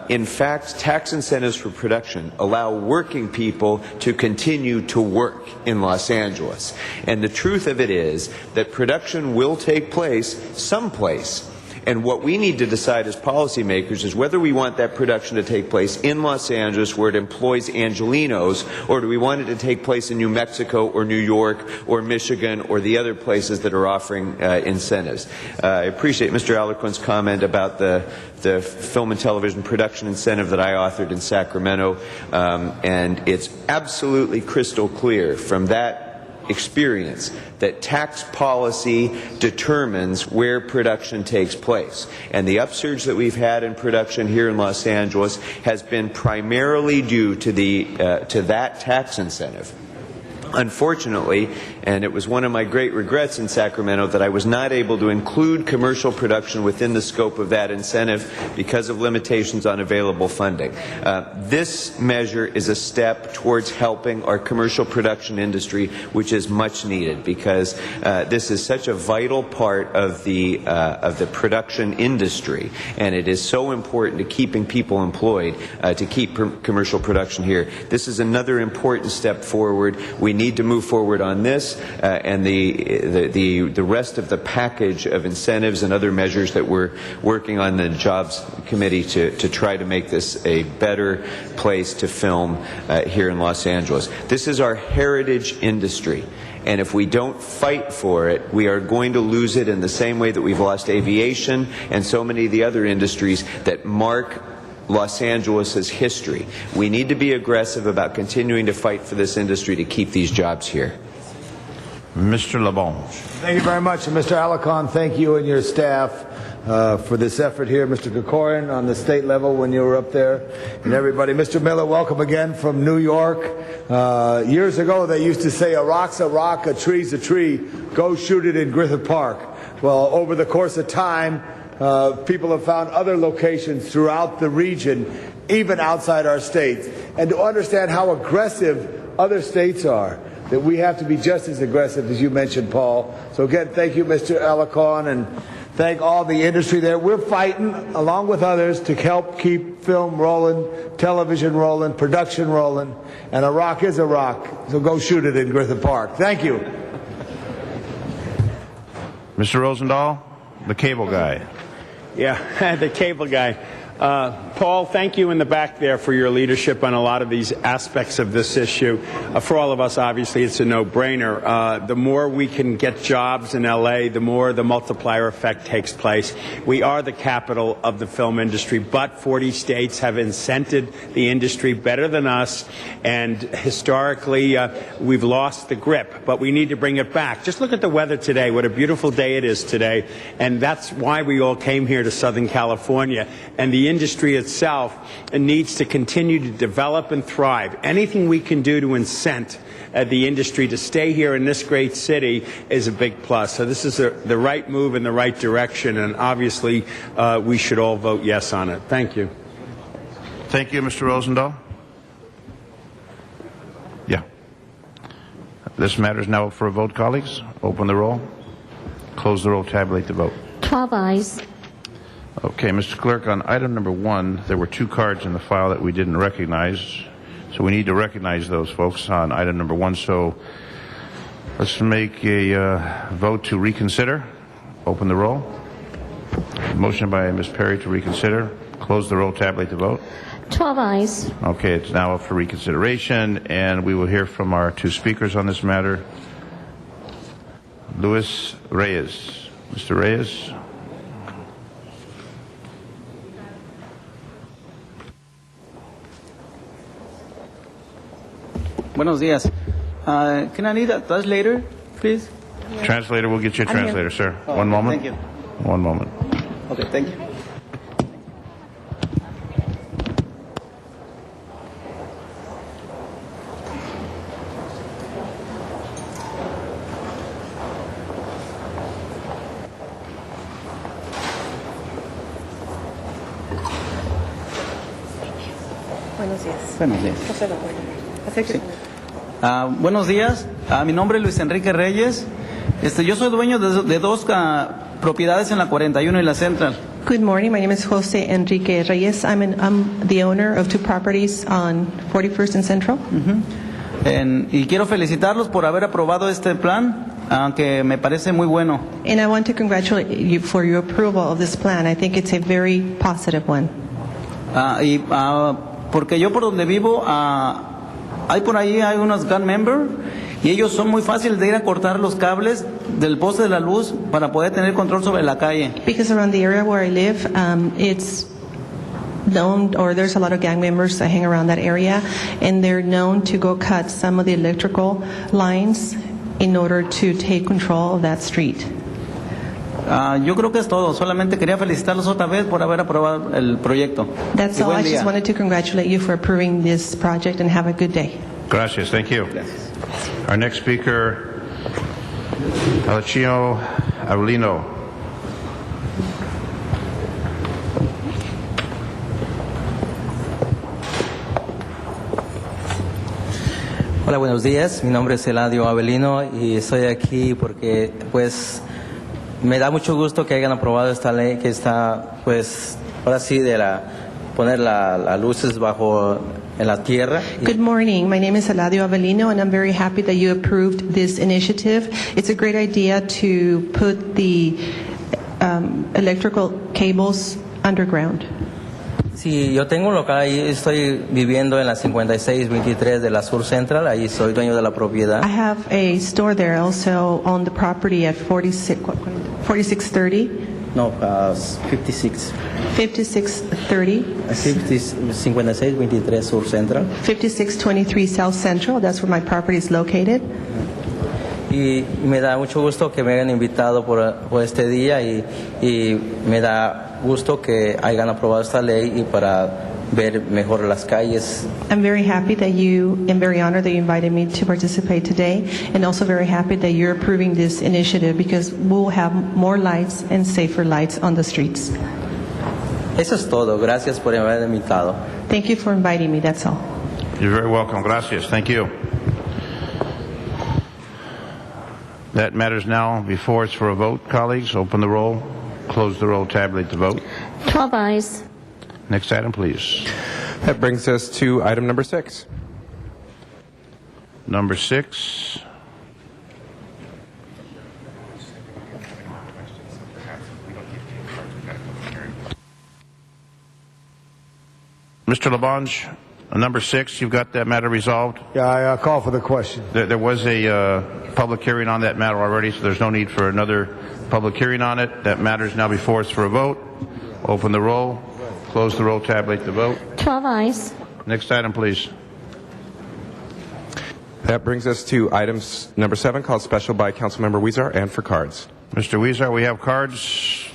In fact, tax incentives for production allow working people to continue to work in Los Angeles. And the truth of it is that production will take place someplace. And what we need to decide as policymakers is whether we want that production to take place in Los Angeles, where it employs Angelinos, or do we want it to take place in New Mexico or New York or Michigan or the other places that are offering incentives. I appreciate Mr. Alarcon's comment about the film and television production incentive that I authored in Sacramento, and it's absolutely crystal clear from that experience that tax policy determines where production takes place. And the upsurge that we've had in production here in Los Angeles has been primarily due to that tax incentive. Unfortunately, and it was one of my great regrets in Sacramento that I was not able to include commercial production within the scope of that incentive because of limitations on available funding. This measure is a step towards helping our commercial production industry, which is much needed, because this is such a vital part of the production industry, and it is so important to keeping people employed to keep commercial production here. This is another important step forward. We need to move forward on this, and the rest of the package of incentives and other measures that we're working on the Jobs Committee to try to make this a better place to film here in Los Angeles. This is our heritage industry. And if we don't fight for it, we are going to lose it in the same way that we've lost aviation and so many of the other industries that mark Los Angeles' history. We need to be aggressive about continuing to fight for this industry to keep these jobs here. Mr. LeBon. Thank you very much. And Mr. Alarcon, thank you and your staff for this effort here. Mr. Krikourian on the state level when you were up there, and everybody. Mr. Miller, welcome again from New York. Years ago, they used to say, a rock's a rock, a tree's a tree. Go shoot it in Griffith Park. Well, over the course of time, people have found other locations throughout the region, even outside our states. And to understand how aggressive other states are, that we have to be just as aggressive as you mentioned, Paul. So again, thank you, Mr. Alarcon, and thank all the industry there. We're fighting, along with others, to help keep film rolling, television rolling, production rolling, and a rock is a rock, so go shoot it in Griffith Park. Thank you. Mr. Rosendahl, the cable guy. Yeah, the cable guy. Paul, thank you in the back there for your leadership on a lot of these aspects of this issue. For all of us, obviously, it's a no-brainer. The more we can get jobs in L.A., the more the multiplier effect takes place. We are the capital of the film industry, but 40 states have incented the industry better than us, and historically, we've lost the grip, but we need to bring it back. Just look at the weather today, what a beautiful day it is today, and that's why we all came here to Southern California, and the industry itself needs to continue to develop and thrive. Anything we can do to incent the industry to stay here in this great city is a big plus. So this is the right move in the right direction, and obviously we should all vote yes on it. Thank you. Thank you, Mr. Rosendahl. Yeah. This matter is now up for a vote, colleagues. Open the roll. Close the roll. Tabulate the vote. 12 ayes. Okay, Mr. Clerk, on item number 1, there were 2 cards in the file that we didn't recognize, so we need to recognize those folks on item number 1. So let's make a vote to reconsider. Open the roll. Motion by Ms. Perry to reconsider. Close the roll. Tabulate the vote. 12 ayes. Okay, it's now up for reconsideration, and we will hear from our 2 speakers on this matter. Luis Reyes. Mr. Reyes. Buenos días. Can I need a translator, please? Translator, we'll get you a translator, sir. Oh, One moment. Thank you. One moment. Okay, thank you. Buenos días. Buenos días. Sí. Buenos días. Mi nombre es Luis Enrique Reyes. Yo soy dueño de 2 propiedades en la 41 y la Central. Good morning. My name is Jose Enrique Reyes. I'm the owner of 2 properties on 41st and Central. Y quiero felicitarlos por haber aprobado este plan, aunque me parece muy bueno. And I want to congratulate you for your approval of this plan. I think it's a very positive one. Porque yo por donde vivo, por ahí hay unos gang members y ellos son muy fáciles de ir a cortar los cables del poste de la luz para poder tener control sobre la calle. Because around the area where I live, it's known, or there's a lot of gang members that hang around that area, and they're known to go cut some of the electrical lines in order to take control of that street. Yo creo que es todo. Solamente quería felicitarlos otra vez por haber aprobado el proyecto. That's all. I just wanted to congratulate you for approving this project, and have a good day. Gracias. Thank you. Gracias. Our next speaker, Alessio Avelino. Hola, buenos días. Mi nombre es Eladio Avelino y estoy aquí porque, pues, me da mucho gusto que hayan aprobado esta ley que está, pues, ahora sí, poner las luces bajo en la tierra. Good morning. My name is Eladio Avelino, and I'm very happy that you approved this initiative. It's a great idea to put the electrical cables underground. Sí, yo tengo un local ahí, estoy viviendo en la 5623 de la Sur Central, ahí soy dueño de la propiedad. I have a store there also on the property at 4630. No, 56. 5630. 5623 Sur Central. 5623 South Central. That's where my property is located. Y me da mucho gusto que me hayan invitado por este día y me da gusto que hayan aprobado esta ley y para ver mejor las calles. I'm very happy that and very honored that you invited me to participate today, and also very happy that you're approving this initiative because we'll have more lights and safer lights on the streets. Eso es todo. Gracias por haberme invitado. Thank you for inviting me. That's all. You're very welcome. Gracias. Thank you. That matters now before us for a vote, colleagues. Open the roll, close the roll, tabulate the vote. 12 ayes. Next item, please. That brings us to item number 6. Number 6. Mr. Labange, number 6, you've got that matter resolved? Yeah, I call for the question. There was a public hearing on that matter already, so there's no need for another public hearing on it. That matter is now before us for a vote. Open the roll, close the roll, tabulate the vote. 12 ayes. Next item, please. That brings us to item number 7, called special by Councilmember Huizar, and for cards. Mr. Huizar, we have cards.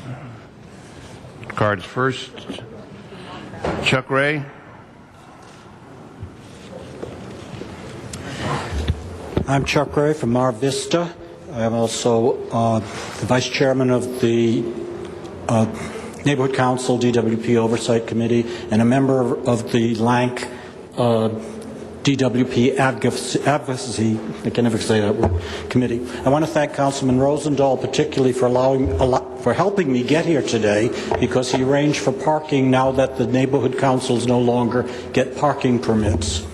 Cards first. Chuck Ray. I'm Chuck Ray from Mar Vista. I am also the Vice Chairman of the Neighborhood Council DWP Oversight Committee and a member of the LANC DWP Advocacy, I can never say that word, committee. I want to thank Councilman Rosendahl particularly for helping me get here today, because he arranged for parking now that the neighborhood councils no longer get parking permits.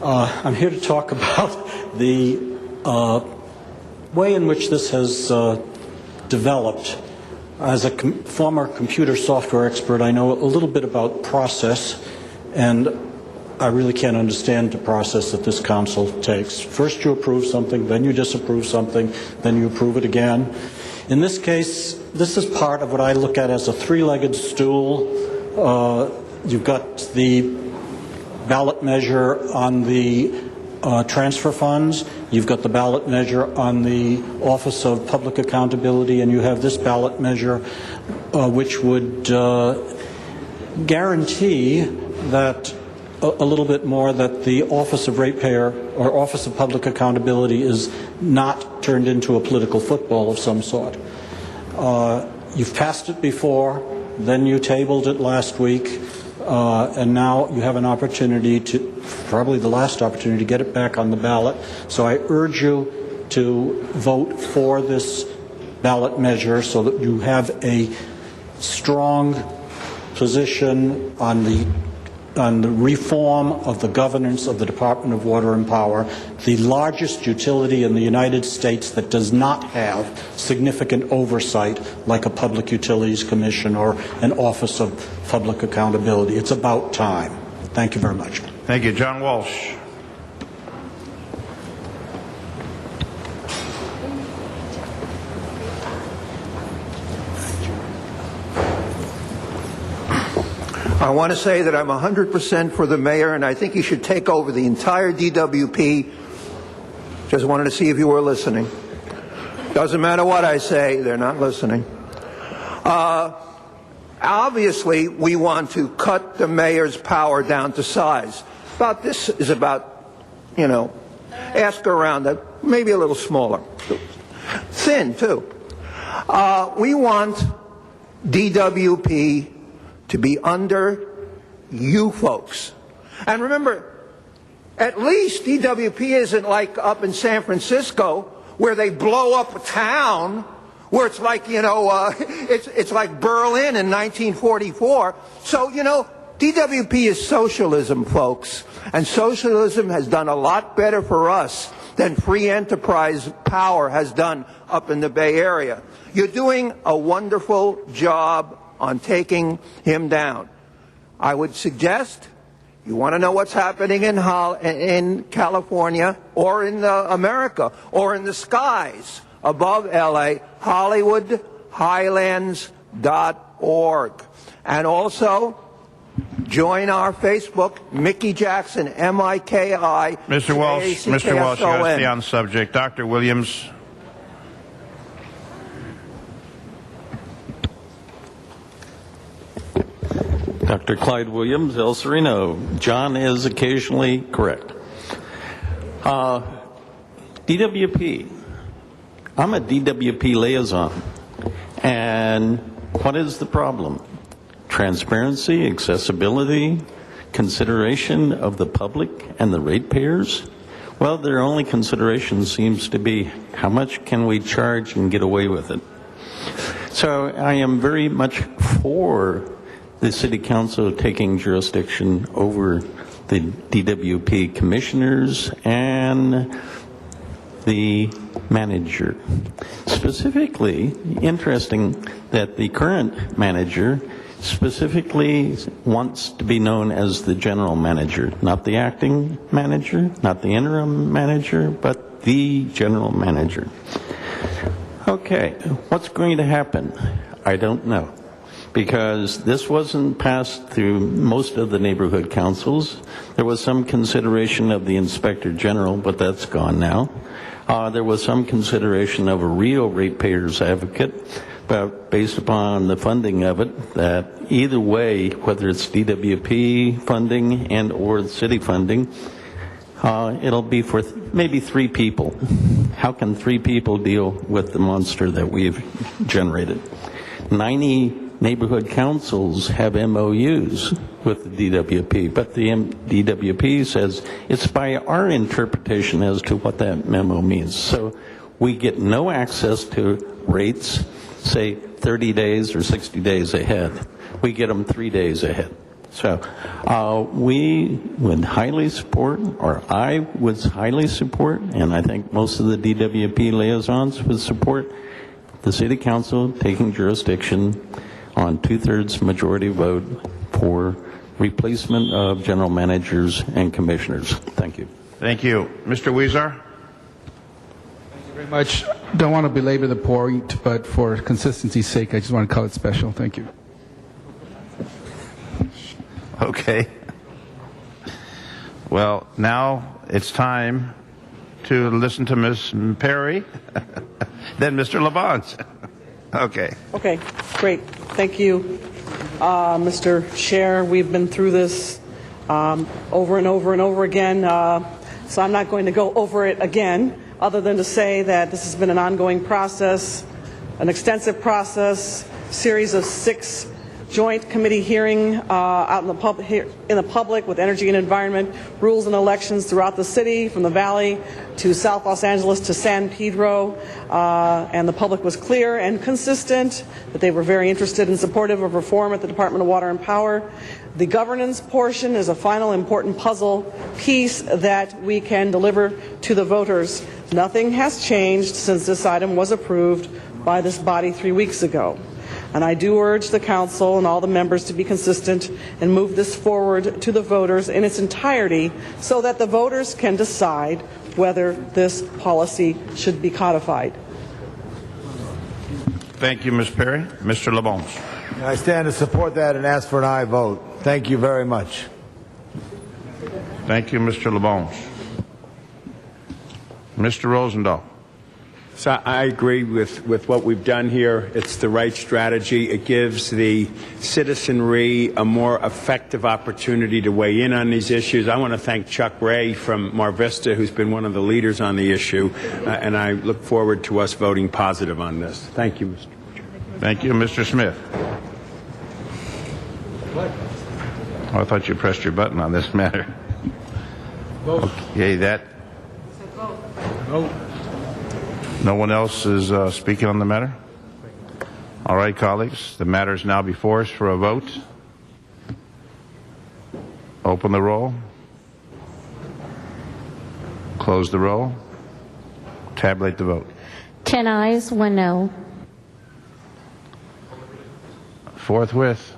I'm here to talk about the way in which this has developed. As a former computer software expert, I know a little bit about process, and I really can't understand the process that this council takes. First you approve something, then you disapprove something, then you approve it again. In this case, this is part of what I look at as a three-legged stool. You've got the ballot measure on the transfer funds, you've got the ballot measure on the Office of Public Accountability, and you have this ballot measure which would guarantee that a little bit more that the Office of Ratepayer or Office of Public Accountability is not turned into a political football of some sort. You've passed it before, then you tabled it last week, and now you have an opportunity to, probably the last opportunity, to get it back on the ballot. So I urge you to vote for this ballot measure so that you have a strong position on the reform of the governance of the Department of Water and Power, the largest utility in the United States that does not have significant oversight like a Public Utilities Commission or an Office of Public Accountability. It's about time. Thank you very much. Thank you. John Walsh. I want to say that I'm 100% for the mayor, and I think he should take over the entire DWP. Just wanted to see if you were listening. Doesn't matter what I say, they're not listening. Obviously, we want to cut the mayor's power down to size. About this is about, you know, ask around that, maybe a little smaller. Thin, too. We want DWP to be under you folks. And remember, at least DWP isn't like up in San Francisco where they blow up a town, where it's like, you know, it's like Berlin in 1944. So, you know, DWP is socialism, folks, and socialism has done a lot better for us than free enterprise power has done up in the Bay Area. You're doing a wonderful job on taking him down. I would suggest, you want to know what's happening in California or in America or in the skies above LA, HollywoodHighlands.org. And also, join our Facebook, Mickey Jackson, M-I-K-I. Mr. Walsh, you got to stay on subject. Dr. Williams. Dr. Clyde Williams, El Sereno. John is occasionally correct. DWP. I'm a DWP liaison. And what is the problem? Transparency, accessibility, consideration of the public and the ratepayers? Well, their only consideration seems to be how much can we charge and get away with it. So I am very much for the City Council taking jurisdiction over the DWP commissioners and the manager. Specifically, interesting that the current manager specifically wants to be known as the general manager, not the acting manager, not the interim manager, but the general manager. Okay, what's going to happen? I don't know, because this wasn't passed through most of the neighborhood councils. There was some consideration of the inspector general, but that's gone now. There was some consideration of a real ratepayers advocate, but based upon the funding of it, that either way, whether it's DWP funding and or the city funding, it'll be for maybe 3 people. How can 3 people deal with the monster that we've generated? 90 neighborhood councils have MOUs with the DWP, but the DWP says it's by our interpretation as to what that memo means. So we get no access to rates, say 30 days or 60 days ahead. We get them 3 days ahead. So we would highly support, or I would highly support, and I think most of the DWP liaisons would support the City Council taking jurisdiction on 2/3 majority vote for replacement of general managers and commissioners. Thank you. Thank you. Mr. Weezer? Thank you very much. Don't want to belabor the point, but for consistency's sake, I just want to call it special. Thank you. Okay. Well, now it's time to listen to Ms. Perry, then Mr. Labonte. Okay. Okay, great. Thank you, Mr. Chair. We've been through this over and over and over again, so I'm not going to go over it again, other than to say that this has been an ongoing process, an extensive process, series of 6 joint committee hearing out in the public with energy and environment, rules and elections throughout the city, from the Valley to South Los Angeles to San Pedro, and the public was clear and consistent that they were very interested and supportive of reform at the Department of Water and Power. The governance portion is a final important puzzle piece that we can deliver to the voters. Nothing has changed since this item was approved by this body 3 weeks ago. And I do urge the council and all the members to be consistent and move this forward to the voters in its entirety so that the voters can decide whether this policy should be codified. Thank you, Ms. Perry. Mr. Labonte. I stand to support that and ask for an aye vote. Thank you very much. Thank you, Mr. Labonte. Mr. Rosendahl. So I agree with what we've done here. It's the right strategy. It gives the citizenry a more effective opportunity to weigh in on these issues. I want to thank Chuck Ray from Mar Vista, who's been one of the leaders on the issue, and I look forward to us voting positive on this. Thank you, Mr. Chairman. Thank you, Mr. Smith. What? Oh, I thought you pressed your button on this matter. Vote. Okay, that. Vote. No one else is speaking on the matter? All right, colleagues, the matter is now before us for a vote. Open the roll. Close the roll. Tabulate the vote. 10 ayes, 1 no. Forthwith.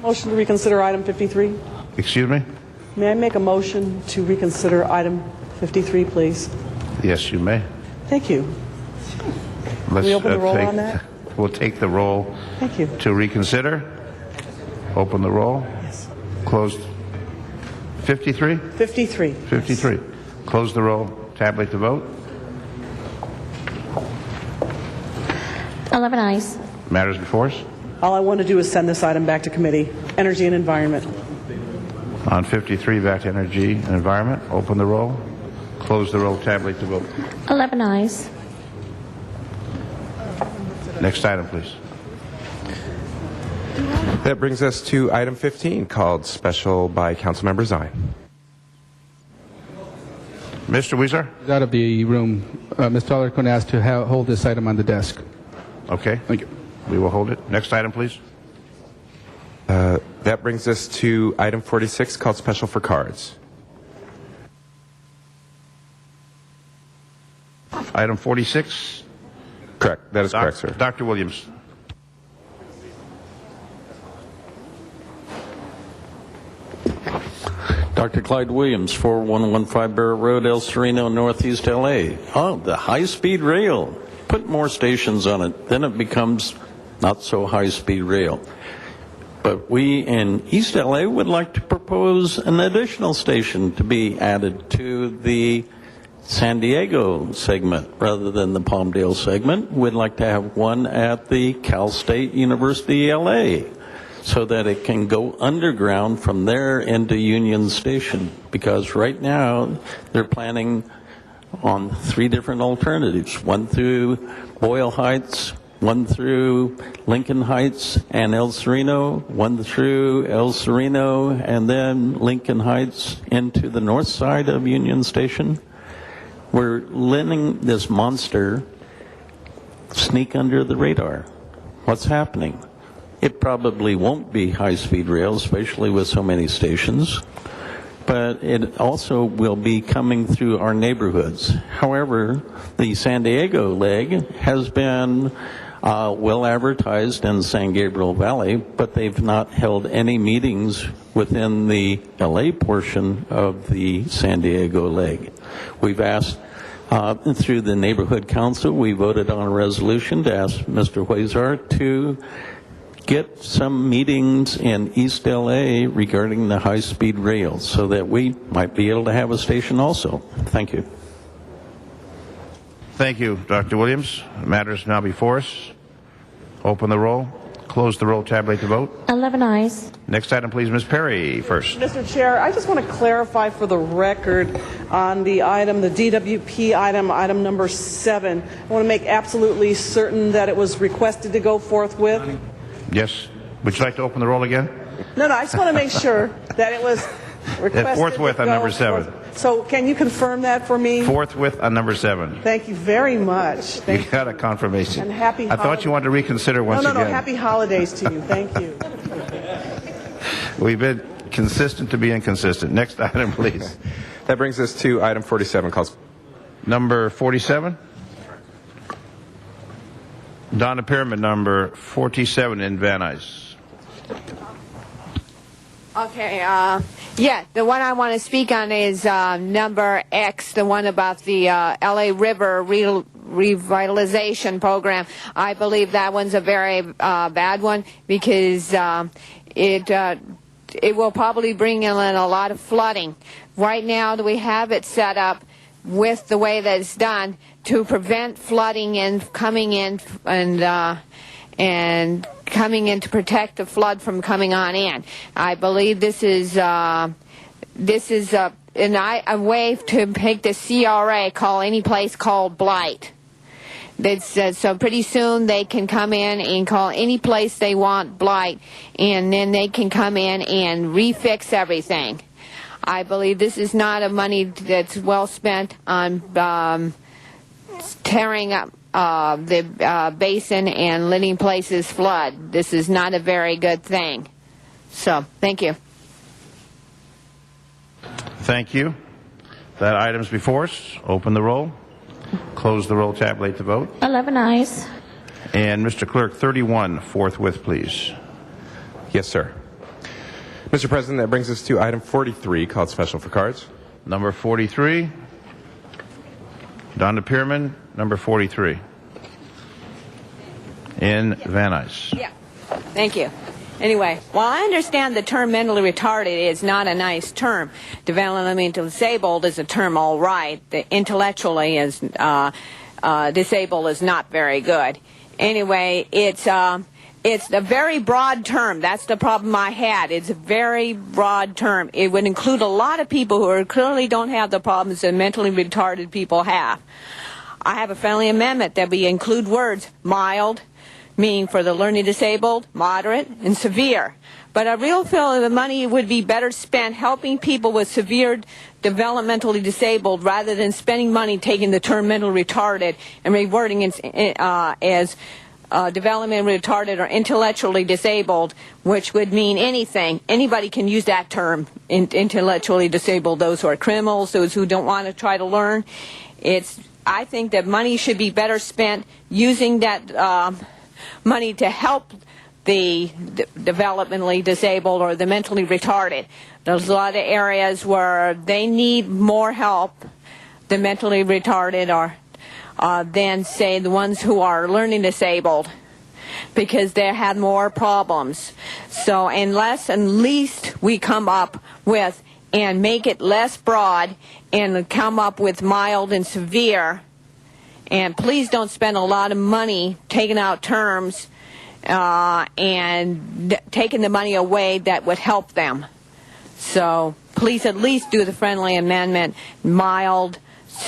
Motion to reconsider item 53. Excuse me? May I make a motion to reconsider item 53, please? Yes, you may. Thank you. Let's we open the roll take, on that? We'll take the roll. Thank you. To reconsider. Open the roll. Yes. Closed. 53? 53. 53. Yes. Close the roll. Tabulate the vote. 11 ayes. Matters before us. All I want to do is send this item back to committee, Energy and Environment. On 53, back to Energy and Environment. Open the roll. Close the roll. Tabulate the vote. 11 ayes. Next item, please. That brings us to item 15, called Special by Councilmember Zine. Mr. Weezer? Out of the room, Mr. Alarcon asked to hold this item on the desk. Okay. Thank you. We will hold it. Next item, please. That brings us to item 46, called Special for Cards. Item 46. Correct. That is correct, sir. Dr. Williams. Dr. Clyde Williams, 4115 Barrett Road, El Sereno, Northeast LA. Oh, the high-speed rail. Put more stations on it, then it becomes not so high-speed rail. But we in East LA would like to propose an additional station to be added to the San Diego segment rather than the Palmdale segment. We'd like to have one at the Cal State University LA so that it can go underground from there into Union Station, because right now they're planning on 3 different alternatives, one through Boyle Heights, one through Lincoln Heights and El Sereno, one through El Sereno and then Lincoln Heights into the north side of Union Station. We're letting this monster sneak under the radar. What's happening? It probably won't be high-speed rail, especially with so many stations, but it also will be coming through our neighborhoods. However, the San Diego leg has been well advertised in San Gabriel Valley, but they've not held any meetings within the LA portion of the San Diego leg. We've asked through the neighborhood council, we voted on a resolution to ask Mr. Huizar to get some meetings in East LA regarding the high-speed rail so that we might be able to have a station also. Thank you. Thank you, Dr. Williams. Matters now before us. Open the roll. Close the roll. Tabulate the vote. 11 ayes. Next item, please, Ms. Perry first. Mr. Chair, I just want to clarify for the record on the item, the DWP item, item number 7. I want to make absolutely certain that it was requested to go forthwith. Yes. Would you like to open the roll again? No, I just want to make sure that it was requested Forthwith to on go number 7. So can you confirm that for me? Forthwith on number 7. Thank you very much. You got a confirmation. And happy I thought you wanted to reconsider once No, again. happy holidays to you. Thank you. We've been consistent to be inconsistent. Next item, please. That brings us to item 47, called number 47. Donna Pyramid, number 47 in Van Nuys. Okay, yeah, the one I want to speak on is number X, the one about the LA River revitalization program. I believe that one's a very bad one because it will probably bring in a lot of flooding. Right now, we have it set up with the way that it's done to prevent flooding and coming in and coming in to protect the flood from coming on in. I believe this is a way to make the CRA call any place called blight. So pretty soon they can come in and call any place they want blight, and then they can come in and refix everything. I believe this is not a money that's well spent on tearing up the basin and letting places flood. This is not a very good thing. So, thank you. Thank you. That item's before us. Open the roll. Close the roll. Tabulate the vote. 11 ayes. And Mr. Clerk, 31 forthwith, please. Yes, sir. Mr. President, that brings us to item 43, called Special for Cards. Number 43. Donna Pearman, number 43. In Van Nuys. Yeah. Thank you. Anyway, while I understand the term mentally retarded is not a nice term, developmentally disabled is a term all right. The intellectually is disabled is not very good. Anyway, it's a very broad term. That's the problem I had. It's a very broad term. It would include a lot of people who clearly don't have the problems that mentally retarded people have. I have a friendly amendment that we include words mild, meaning for the learning disabled, moderate, and severe. But I really feel the money would be better spent helping people with severe developmentally disabled rather than spending money taking the term mentally retarded and rewording it as developmentally retarded or intellectually disabled, which would mean anything. Anybody can use that term, intellectually disabled, those who are criminals, those who don't want to try to learn. I think that money should be better spent using that money to help the developmentally disabled or the mentally retarded. There's a lot of areas where they need more help, the mentally retarded, or than, say, the ones who are learning disabled, because they have more problems. So unless and least we come up with and make it less broad and come up with mild and severe, and please don't spend a lot of money taking out terms and taking the money away that would help them. So please at least do the friendly amendment, mild,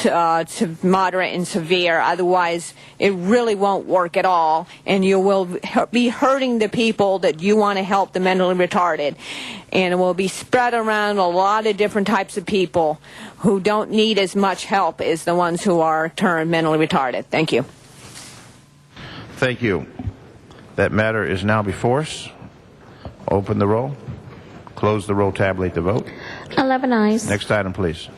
to moderate, and severe. Otherwise, it really won't work at all, and you will be hurting the people that you want to help, the mentally retarded. And it will be spread around a lot of different types of people who don't need as much help as the ones who are termed mentally retarded. Thank you. Thank you. That matter is now before us. Open the roll. Close the roll. Tabulate the vote. 11 ayes. Next item, please.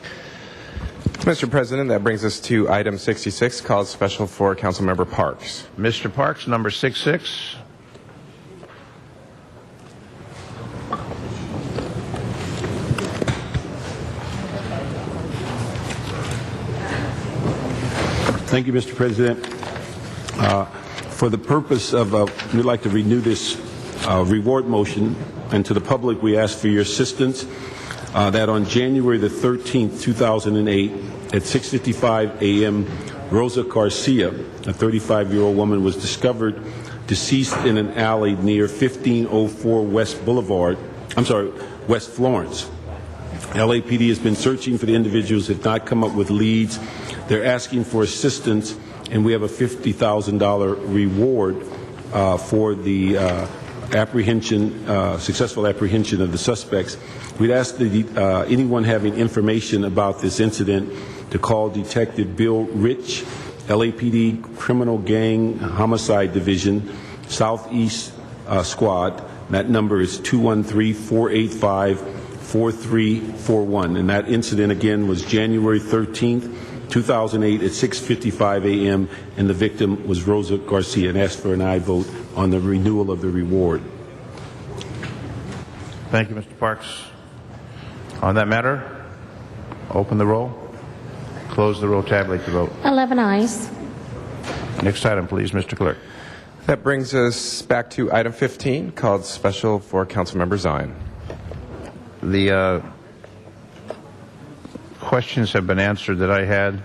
Mr. President, that brings us to item 66, called Special for Councilmember Parks. Mr. Parks, number 66. Thank you, Mr. President. For the purpose of, we'd like to renew this reward motion, and to the public we ask for your assistance that on January the 13th, 2008, at 6:55 a.m., Rosa Garcia, a 35-year-old woman, was discovered deceased in an alley near 1504 West Florence. LAPD has been searching for the individuals, have not come up with leads. They're asking for assistance, and we have a $50,000 reward for the successful apprehension of the suspects. We'd ask that anyone having information about this incident to call Detective Bill Rich, LAPD Criminal Gang Homicide Division, Southeast Squad. That number is 213-485-4341. And that incident, again, was January 13th, 2008 at 6:55 a.m., and the victim was Rosa Garcia, and ask for an aye vote on the renewal of the reward. Thank you, Mr. Parks. On that matter, open the roll, close the roll, tabulate the vote. 11 ayes. Next item, please, Mr. Clerk. That brings us back to item 15, called Special for Councilmember Zion. The questions have been answered that I had.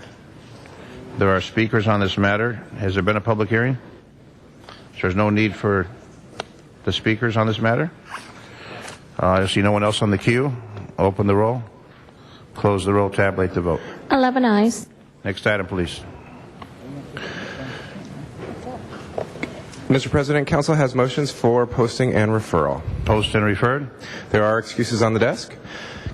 There are speakers on this matter. Has there been a public hearing? So there's no need for the speakers on this matter. I see no one else on the queue. Open the roll, close the roll, tabulate the vote. 11 ayes. Next item, please. Mr. President, Council has motions for posting and referral. Post and referred. There are excuses on the desk.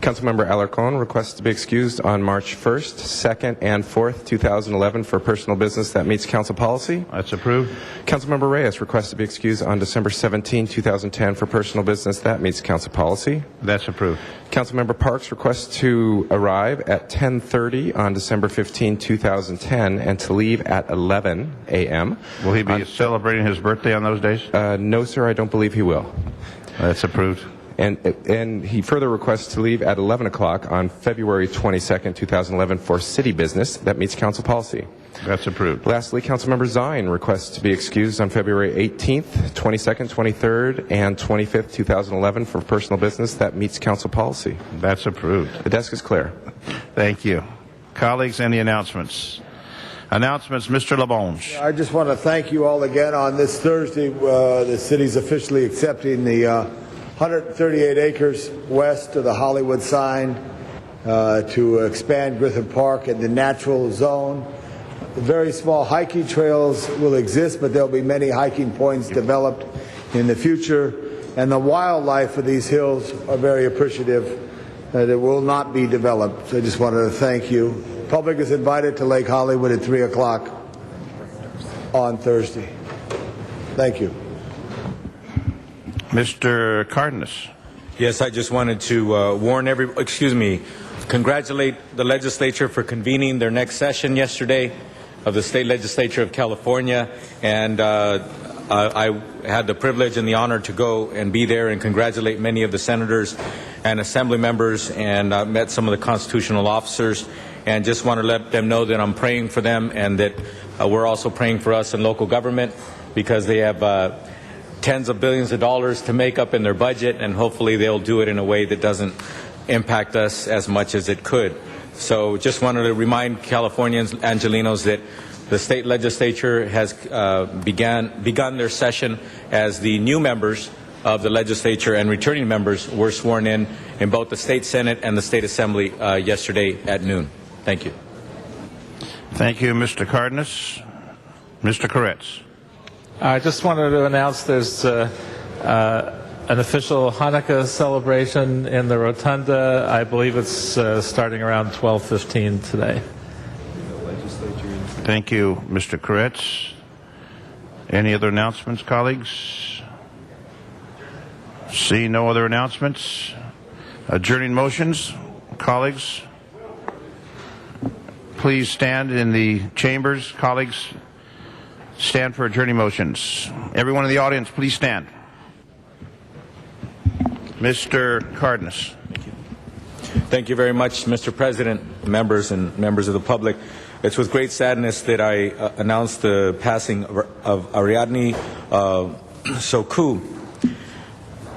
Councilmember Alarcon requests to be excused on March 1st, 2nd, and 4th, 2011 for personal business that meets council policy. That's approved. Councilmember Reyes requests to be excused on December 17, 2010 for personal business that meets council policy. That's approved. Councilmember Parks requests to arrive at 10:30 on December 15, 2010 and to leave at 11 a.m. Will he be celebrating his birthday on those days? No, sir, I don't believe he will. That's approved. And he further requests to leave at 11 o'clock on February 22nd, 2011 for city business that meets council policy. That's approved. Lastly, Councilmember Zine requests to be excused on February 18th, 22nd, 23rd, and 25th, 2011 for personal business that meets council policy. That's approved. The desk is clear. Thank you. Colleagues, any announcements? Announcements, Mr. LaBonge. I just want to thank you all again. On this Thursday, the city's officially accepting the 138 acres west of the Hollywood sign to expand Griffith Park in the natural zone. The very small hiking trails will exist, but there'll be many hiking points developed in the future. And the wildlife of these hills are very appreciative that it will not be developed. So I just wanted to thank you. The public is invited to Lake Hollywood at 3 o'clock on Thursday. Thank you. Mr. Cardenas. Yes, I just wanted to congratulate the legislature for convening their next session yesterday of the State Legislature of California, and I had the privilege and the honor to go and be there and congratulate many of the senators and assembly members, and met some of the constitutional officers, and just want to let them know that I'm praying for them, and that we're also praying for us in local government, because they have tens of billions of dollars to make up in their budget, and hopefully they'll do it in a way that doesn't impact us as much as it could. So just wanted to remind Californians, Angelenos, that the state legislature has begun their session as the new members of the legislature and returning members were sworn in both the state Senate and the state Assembly yesterday at noon. Thank you. Thank you, Mr. Cardenas. Mr. Koretz. I just wanted to announce there's an official Hanukkah celebration in the Rotunda. I believe it's starting around 12:15 today. Thank you, Mr. Koretz. Any other announcements, colleagues? See no other announcements. Adjourning motions, colleagues. Please stand in the chambers, colleagues. Stand for adjourning motions. Everyone in the audience, please stand. Mr. Cardenas. Thank you very much, Mr. President, members and members of the public. It's with great sadness that I announce the passing of Ariadne Soku.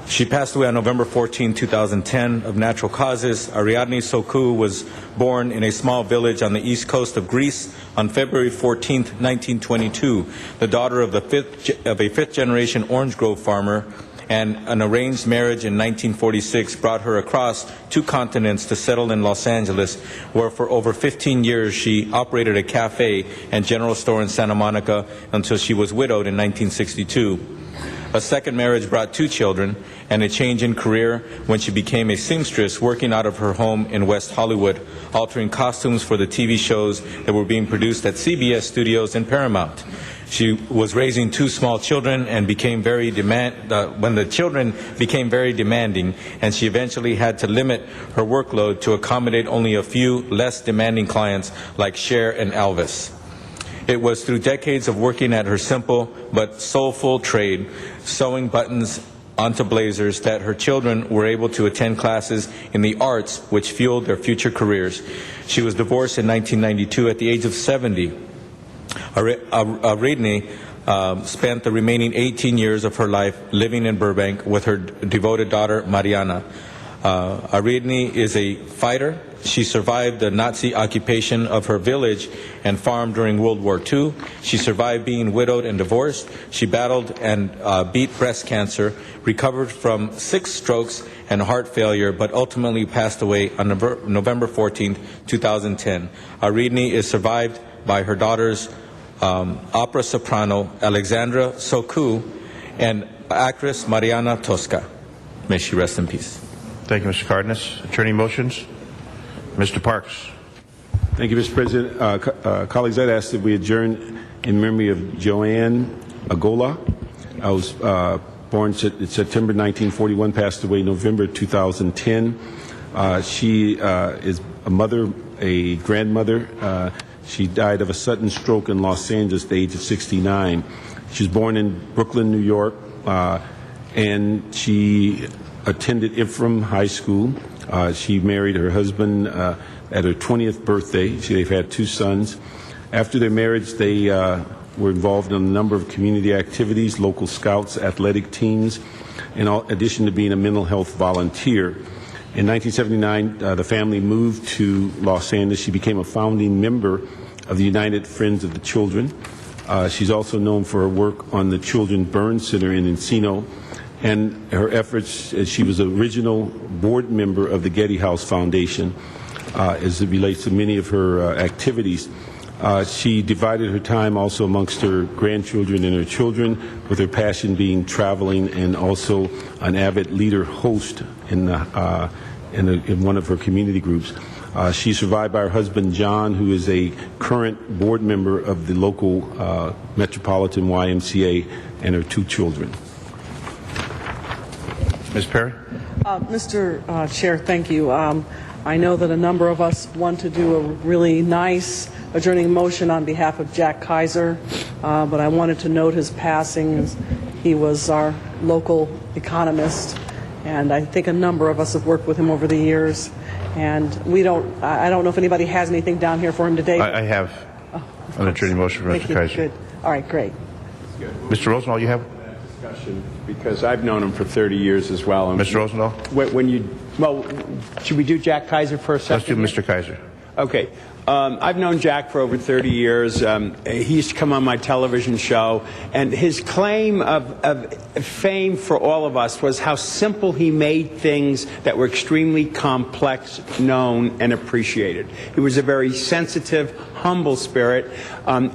She passed away on November 14, 2010 of natural causes. Ariadne Soku was born in a small village on the east coast of Greece on February 14, 1922, the daughter of a fifth-generation orange grove farmer, and an arranged marriage in 1946 brought her across two continents to settle in Los Angeles, where for over 15 years she operated a cafe and general store in Santa Monica until she was widowed in 1962. A second marriage brought two children and a change in career when she became a seamstress working out of her home in West Hollywood, altering costumes for the TV shows that were being produced at CBS Studios and Paramount. She was raising two small children and became when the children became very demanding, and she eventually had to limit her workload to accommodate only a few less demanding clients like Cher and Elvis. It was through decades of working at her simple but soulful trade, sewing buttons onto blazers, that her children were able to attend classes in the arts which fueled their future careers. She was divorced in 1992 at the age of 70. Ariadne spent the remaining 18 years of her life living in Burbank with her devoted daughter, Mariana. Ariadne is a fighter. She survived the Nazi occupation of her village and farm during World War II. She survived being widowed and divorced. She battled and beat breast cancer, recovered from 6 strokes and heart failure, but ultimately passed away on November 14, 2010. Ariadne is survived by her daughters, opera soprano Alexandra Soku and actress Mariana Tosca. May she rest in peace. Thank you, Mr. Cardenas. Attorney motions. Mr. Parks. Thank you, Mr. President. Colleagues, I'd ask that we adjourn in memory of Joanne Agola. I was born September 1941, passed away November 2010. She is a mother, a grandmother. She died of a sudden stroke in Los Angeles at the age of 69. She was born in Brooklyn, New York, and she attended Ephraim High School. She married her husband at her 20th birthday. They've had 2 sons. After their marriage, they were involved in a number of community activities, local scouts, athletic teams, in addition to being a mental health volunteer. In 1979, the family moved to Los Angeles. She became a founding member of the United Friends of the Children. She's also known for her work on the Children Burn Center in Encino and her efforts as she was original board member of the Getty House Foundation as it relates to many of her activities. She divided her time also amongst her grandchildren and her children, with her passion being traveling and also an avid leader host in one of her community groups. She's survived by her husband, John, who is a current board member of the local Metropolitan YMCA, and her 2 children. Ms. Perry? Mr. Chair, thank you. I know that a number of us want to do a really nice adjourning motion on behalf of Jack Kaiser, but I wanted to note his passing. He was our local economist, and I think a number of us have worked with him over the years. And I don't know if anybody has anything down here for him today. I have an attorney motion for Mr. Kaiser. Good. All right, great. Mr. Rosendahl, you have? Discussion, because I've known him for 30 years as well. And Mr. Rosendahl? Should we do Jack Kaiser for a second? Let's do Mr. Kaiser. Okay. I've known Jack for over 30 years. He used to come on my television show, and his claim of fame for all of us was how simple he made things that were extremely complex known and appreciated. He was a very sensitive, humble spirit.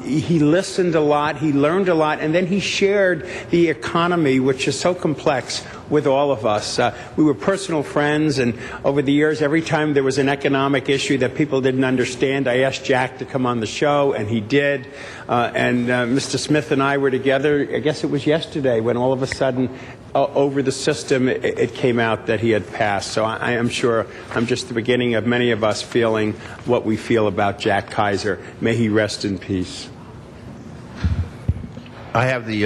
He listened a lot, he learned a lot, and then he shared the economy, which is so complex, with all of us. We were personal friends, and over the years, every time there was an economic issue that people didn't understand, I asked Jack to come on the show, and he did. And Mr. Smith and I were together, I guess it was yesterday, when all of a sudden, over the system, it came out that he had passed. So I am sure I'm just the beginning of many of us feeling what we feel about Jack Kaiser. May he rest in peace. I have the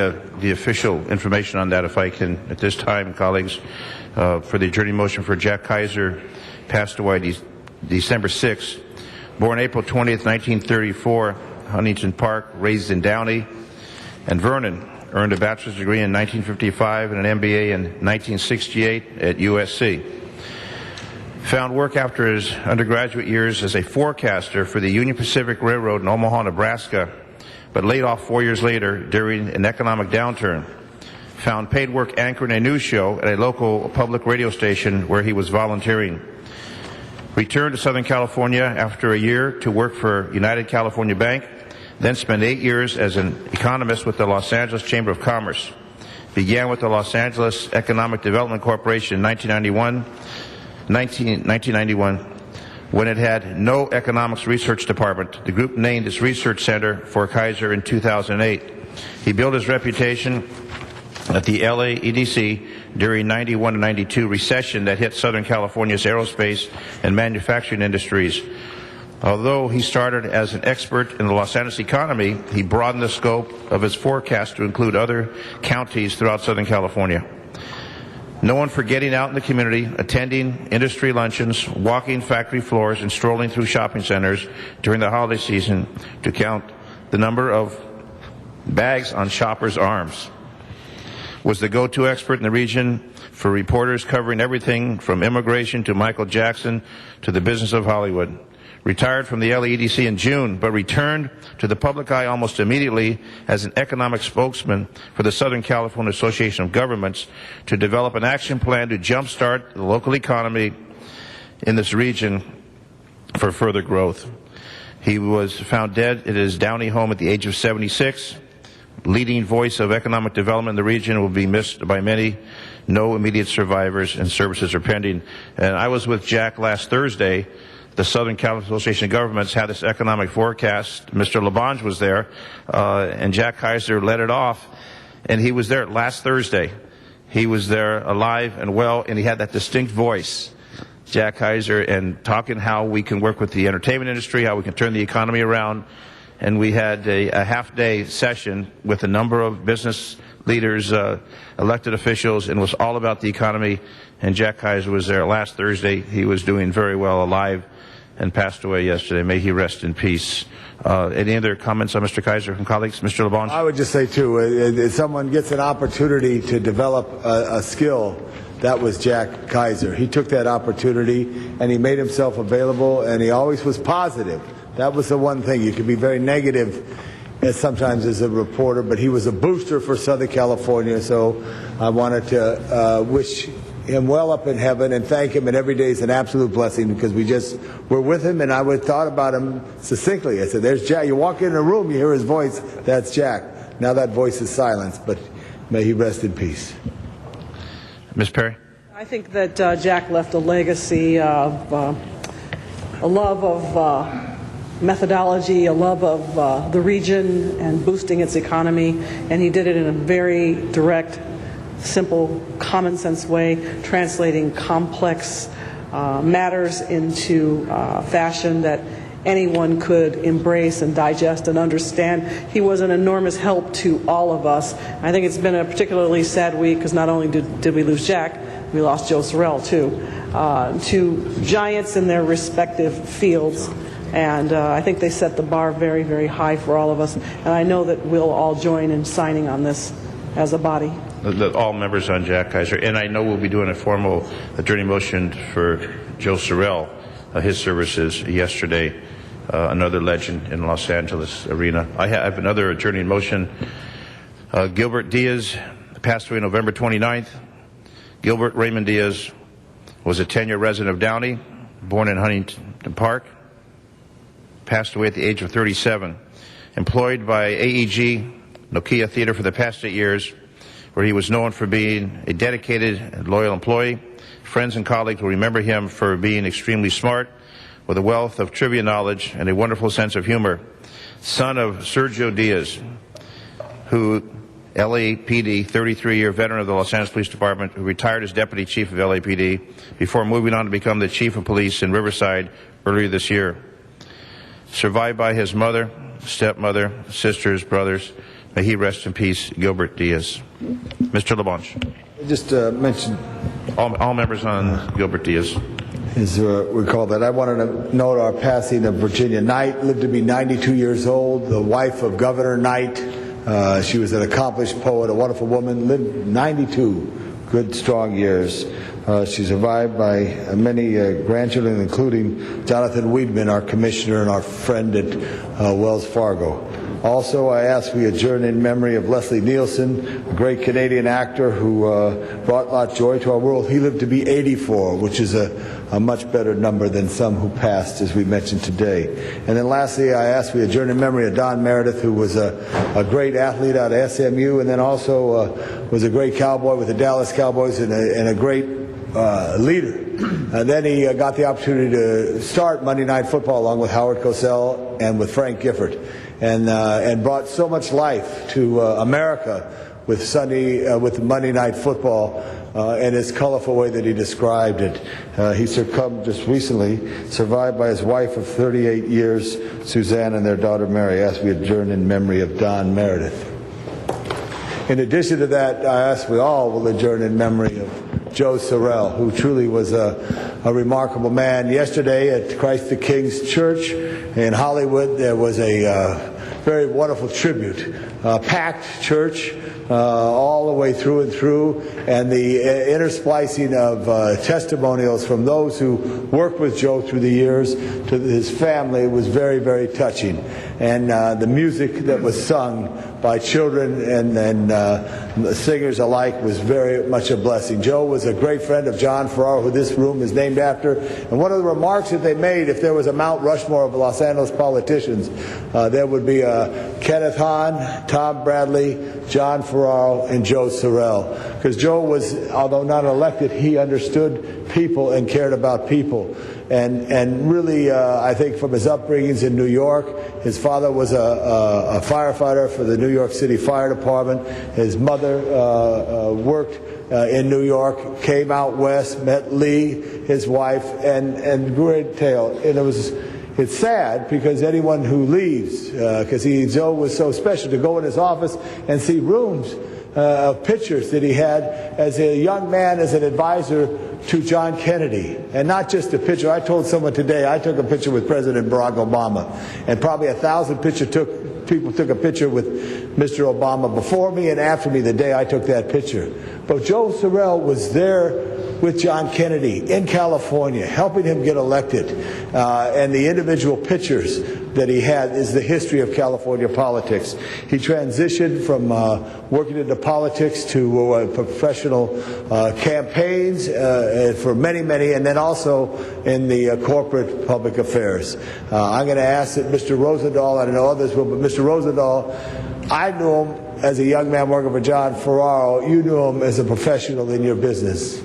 official information on that, if I can, at this time, colleagues, for the adjourning motion for Jack Kaiser, passed away December 6th, born April 20th, 1934, Huntington Park, raised in Downey and Vernon, earned a bachelor's degree in 1955 and an MBA in 1968 at USC. Found work after his undergraduate years as a forecaster for the Union Pacific Railroad in Omaha, Nebraska, but laid off 4 years later during an economic downturn. Found paid work anchoring a news show at a local public radio station where he was volunteering. Returned to Southern California after a year to work for United California Bank, then spent 8 years as an economist with the Los Angeles Chamber of Commerce. Began with the Los Angeles Economic Development Corporation in 1991. When it had no economics research department, the group named its research center for Kaiser in 2008. He built his reputation at the LA EDC during 91 and 92 recession that hit Southern California's aerospace and manufacturing industries. Although he started as an expert in the Los Angeles economy, he broadened the scope of his forecast to include other counties throughout Southern California. Known for getting out in the community, attending industry luncheons, walking factory floors, and strolling through shopping centers during the holiday season to count the number of bags on shoppers' arms. Was the go-to expert in the region for reporters covering everything from immigration to Michael Jackson to the business of Hollywood. Retired from the LAEDC in June, but returned to the public eye almost immediately as an economic spokesman for the Southern California Association of Governments to develop an action plan to jumpstart the local economy in this region for further growth. He was found dead at his Downey home at the age of 76. Leading voice of economic development in the region, will be missed by many. No immediate survivors, and services are pending. And I was with Jack last Thursday. The Southern California Association of Governments had this economic forecast. Mr. Labange was there, and Jack Kaiser led it off, and he was there last Thursday. He was there alive and well, and he had that distinct voice, Jack Kaiser, and talking how we can work with the entertainment industry, how we can turn the economy around. And we had a half-day session with a number of business leaders, elected officials, and it was all about the economy. And Jack Kaiser was there last Thursday. He was doing very well, alive, and passed away yesterday. May he rest in peace. Any other comments on Mr. Kaiser from colleagues? Mr. Labange? I would just say, too, if someone gets an opportunity to develop a skill, that was Jack Kaiser. He took that opportunity, and he made himself available, and he always was positive. That was the one thing. You can be very negative sometimes as a reporter, but he was a booster for Southern California, so I wanted to wish him well up in heaven and thank him, and every day is an absolute blessing because we just were with him, and I would thought about him succinctly. I said, there's Jack. You walk in a room, you hear his voice, that's Jack. Now that voice is silenced, but may he rest in peace. Ms. Perry? I think that Jack left a legacy of a love of methodology, a love of the region and boosting its economy, and he did it in a very direct, simple, common sense way, translating complex matters into fashion that anyone could embrace and digest and understand. He was an enormous help to all of us. I think it's been a particularly sad week because not only did we lose Jack, we lost Joe Sorrell too. Two giants in their respective fields. And I think they set the bar very, very high for all of us. And I know that we'll all join in signing on this as a body. All members on Jack Kaiser. And I know we'll be doing a formal adjourning motion for Joe Sorrell, his services yesterday, another legend in Los Angeles arena. I have another adjourning motion. Gilbert Diaz passed away November 29th. Gilbert Raymond Diaz was a 10-year resident of Downey, born in Huntington Park. Passed away at the age of 37. Employed by AEG Nokia Theater for the past 8 years, where he was known for being a dedicated and loyal employee. Friends and colleagues will remember him for being extremely smart, with a wealth of trivia knowledge and a wonderful sense of humor. Son of Sergio Diaz, who LAPD 33-year veteran of the Los Angeles Police Department, who retired as deputy chief of LAPD before moving on to become the chief of police in Riverside earlier this year. Survived by his mother, stepmother, sisters, brothers. May he rest in peace, Gilbert Diaz. Mr. Labange. Just mention all members on Gilbert Diaz. As we call that, I wanted to note our passing of Virginia Knight, lived to be 92 years old, the wife of Governor Knight. She was an accomplished poet, a wonderful woman, lived 92 good, strong years. She's survived by many grandchildren, including Jonathan Weidman, our commissioner and our friend at Wells Fargo. Also, I ask we adjourn in memory of Leslie Nielsen, a great Canadian actor who brought a lot of joy to our world. He lived to be 84, which is a much better number than some who passed, as we mentioned today. And then lastly, I ask we adjourn in memory of Don Meredith, who was a great athlete out of SMU, and then also was a great cowboy with the Dallas Cowboys and a great leader. And then he got the opportunity to start Monday Night Football along with Howard Cosell and with Frank Gifford, and brought so much life to America with Monday Night Football in his colorful way that he described it. He succumbed just recently, survived by his wife of 38 years, Suzanne, and their daughter Mary, as we adjourn in memory of Don Meredith. In addition to that, I ask we all will adjourn in memory of Joe Sorrell, who truly was a remarkable man. Yesterday at Christ the King's Church in Hollywood, there was a very wonderful tribute. Packed church all the way through and through, and the intersplicing of testimonials from those who worked with Joe through the years to his family was very, very touching. And the music that was sung by children and singers alike was very much a blessing. Joe was a great friend of John Ferraro, who this room is named after. And one of the remarks that they made, if there was a Mount Rushmore of Los Angeles politicians, there would be Kenneth Hahn, Tom Bradley, John Ferraro, and Joe Sorrell. Because Joe was, although not elected, he understood people and cared about people. And really, I think from his upbringings in New York, his father was a firefighter for the New York City Fire Department. His mother worked in New York, came out west, met Lee, his wife, and great tale. And it's sad because anyone who leaves, because Joe was so special to go in his office and see rooms of pictures that he had as a young man, as an advisor to John Kennedy. And not just a picture. I told someone today, I took a picture with President Barack Obama, and probably 1,000 people took a picture with Mr. Obama before me and after me the day I took that picture. But Joe Sorrell was there with John Kennedy in California, helping him get elected. And the individual pictures that he had is the history of California politics. He transitioned from working into politics to professional campaigns for many, and then also in the corporate public affairs. I'm going to ask that Mr. Rosendahl, I don't know others will, but Mr. Rosendahl, I knew him as a young man working for John Ferraro. You knew him as a professional in your business.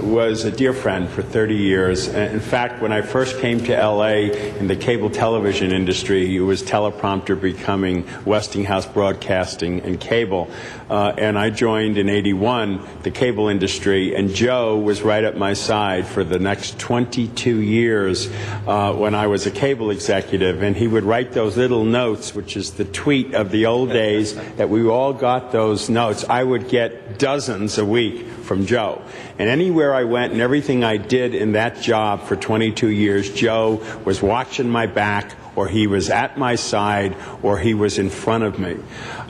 Was a dear friend for 30 years. In fact, when I first came to LA in the cable television industry, it was teleprompter becoming Westinghouse Broadcasting and Cable. And I joined in '81 the cable industry, and Joe was right at my side for the next 22 years when I was a cable executive. And he would write those little notes, which is the tweet of the old days, that we all got those notes. I would get dozens a week from Joe. And anywhere I went and everything I did in that job for 22 years, Joe was watching my back, or he was at my side, or he was in front of me.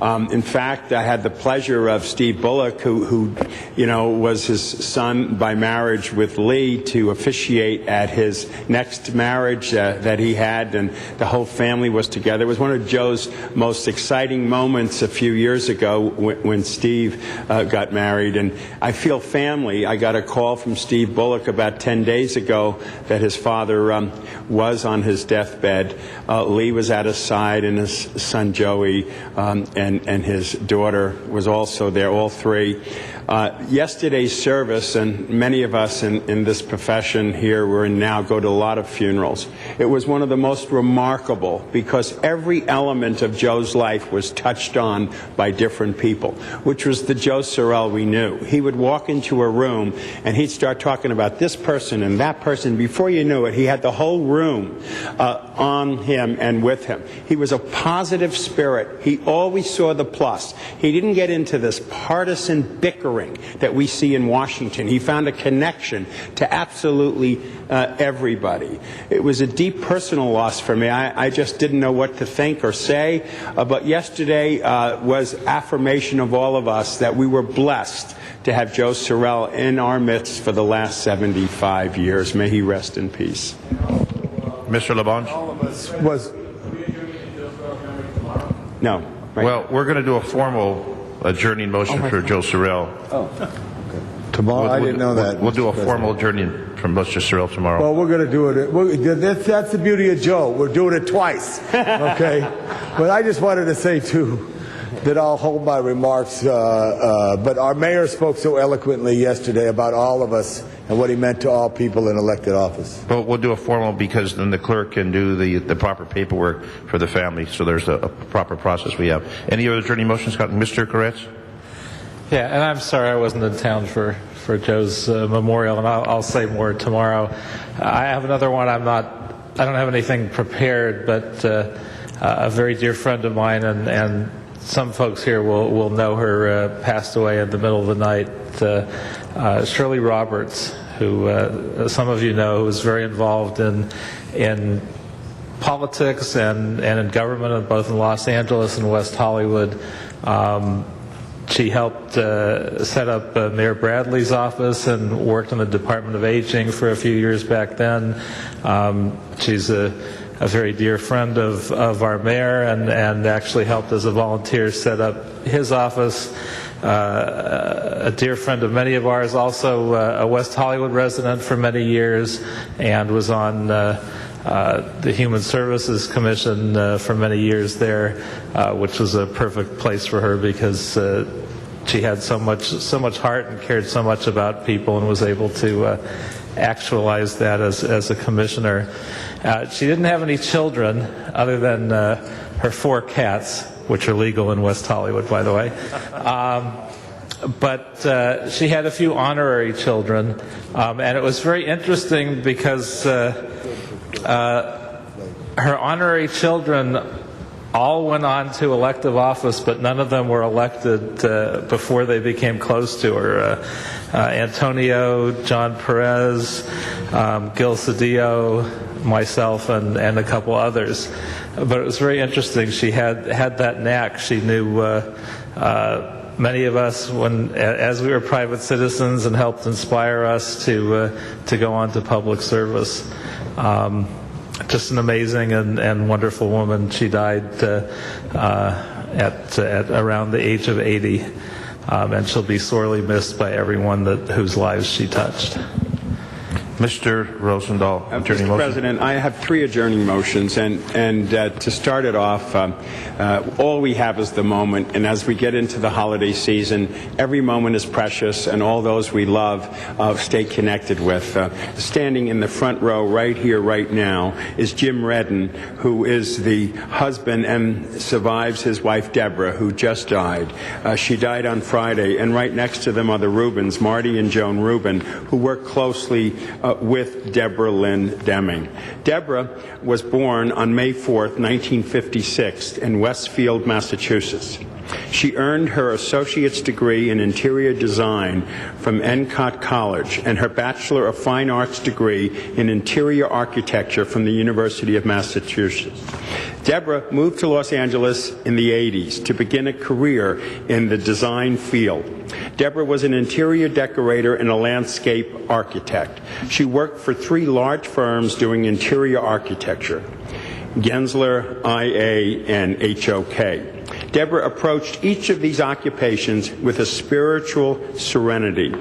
In fact, I had the pleasure of Steve Bullock, who was his son by marriage with Lee, to officiate at his next marriage that he had, and the whole family was together. It was one of Joe's most exciting moments a few years ago when Steve got married, and I feel family. I got a call from Steve Bullock about 10 days ago that his father was on his deathbed. Lee was at his side, and his son Joey and his daughter was also there, all three. Yesterday's service, and many of us in this profession here we're in now go to a lot of funerals. It was one of the most remarkable because every element of Joe's life was touched on by different people, which was the Joe Sorrell we knew. He would walk into a room and he'd start talking about this person and that person. Before you knew it, he had the whole room on him and with him. He was a positive spirit. He always saw the plus. He didn't get into this partisan bickering that we see in Washington. He found a connection to absolutely everybody. It was a deep personal loss for me. I just didn't know what to think or say. But yesterday was affirmation of all of us that we were blessed to have Joe Sorrell in our midst for the last 75 years. May he rest in peace. Mr. LaBonge? All of us was... No. Right. Well, we're going to do a formal adjourning motion for Joe Sorrell. Oh, okay. Tomorrow? I didn't know that. We'll do a formal adjourning from Mr. Sorrell tomorrow. Well, we're going to do it. That's the beauty of Joe. We're doing it twice. Okay? But I just wanted to say, too, that I'll hold my remarks. But our mayor spoke so eloquently yesterday about all of us and what he meant to all people in elected office. But we'll do a formal because then the clerk can do the proper paperwork for the family. So there's a proper process we have. Any other adjourning motions, Mr. Koretz? Yeah, and I'm sorry I wasn't in town for Joe's memorial, and I'll say more tomorrow. I have another one. I don't have anything prepared, but a very dear friend of mine, and some folks here will know her, passed away in the middle of the night. Shirley Roberts, who some of you know, was very involved in politics and in government, both in Los Angeles and West Hollywood. She helped set up Mayor Bradley's office and worked in the Department of Aging for a few years back then. She's a a very dear friend of our mayor, and actually helped as a volunteer set up his office. A dear friend of many of ours, also a West Hollywood resident for many years, and was on the Human Services Commission for many years there, which was a perfect place for her because she had so much heart and cared so much about people, and was able to actualize that as a commissioner. She didn't have any children other than her 4 cats, which are legal in West Hollywood, by the way. But she had a few honorary children, and it was very interesting because her honorary children all went on to elective office, but none of them were elected before they became close to her. Antonio, John Perez, Gil Cedillo, myself, and a couple others. But it was very interesting. She had that knack. She knew many of us as we were private citizens, and helped inspire us to go on to public service. Just an amazing and wonderful woman. She died at around the age of 80, and she'll be sorely missed by everyone whose lives she touched. Mr. Rosendahl, adjourning Mr. motion. President, I have 3 adjourning motions, and to start it off, all we have is the moment, and as we get into the holiday season, every moment is precious, and all those we love stay connected with. Standing in the front row right here, right now, is Jim Redden, who is the husband and survives his wife, Deborah, who just died. She died on Friday, and right next to them are the Rubens, Marty and Joan Rubin, who worked closely with Deborah Lynn Deming. Deborah was born on May 4th, 1956 in Westfield, Massachusetts. She earned her associate's degree in interior design from Endicott College and her Bachelor of Fine Arts degree in interior architecture from the University of Massachusetts. Deborah moved to Los Angeles in the 80s to begin a career in the design field. Deborah was an interior decorator and a landscape architect. She worked for 3 large firms doing interior architecture: Gensler, IA, and HOK. Deborah approached each of these occupations with a spiritual serenity,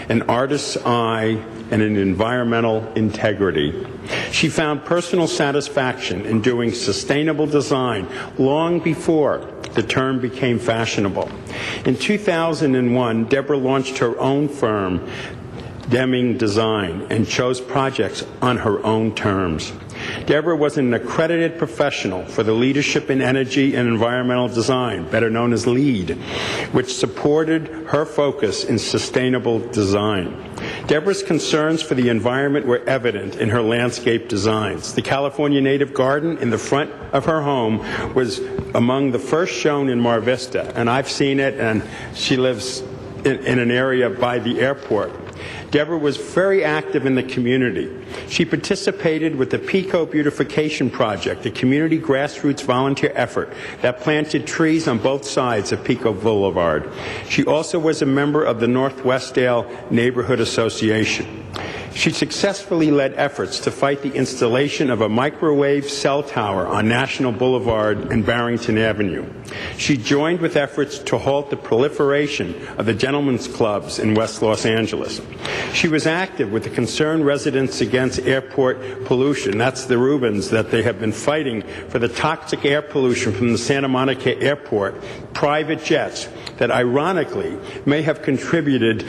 an artist's eye, and an environmental integrity. She found personal satisfaction in doing sustainable design long before the term became fashionable. In 2001, Deborah launched her own firm, Deming Design, and chose projects on her own terms. Deborah was an accredited professional for the Leadership in Energy and Environmental Design, better known as LEED, which supported her focus in sustainable design. Deborah's concerns for the environment were evident in her landscape designs. The California native garden in the front of her home was among the first shown in Mar Vista, and I've seen it, and she lives in an area by the airport. Deborah was very active in the community. She participated with the Pico Beautification Project, a community grassroots volunteer effort that planted trees on both sides of Pico Boulevard. She also was a member of the Northwestdale Neighborhood Association. She successfully led efforts to fight the installation of a microwave cell tower on National Boulevard and Barrington Avenue. She joined with efforts to halt the proliferation of the gentlemen's clubs in West Los Angeles. She was active with the Concerned Residents Against Airport Pollution. That's the Rubens, that they have been fighting for the toxic air pollution from the Santa Monica Airport, private jets, that ironically may have contributed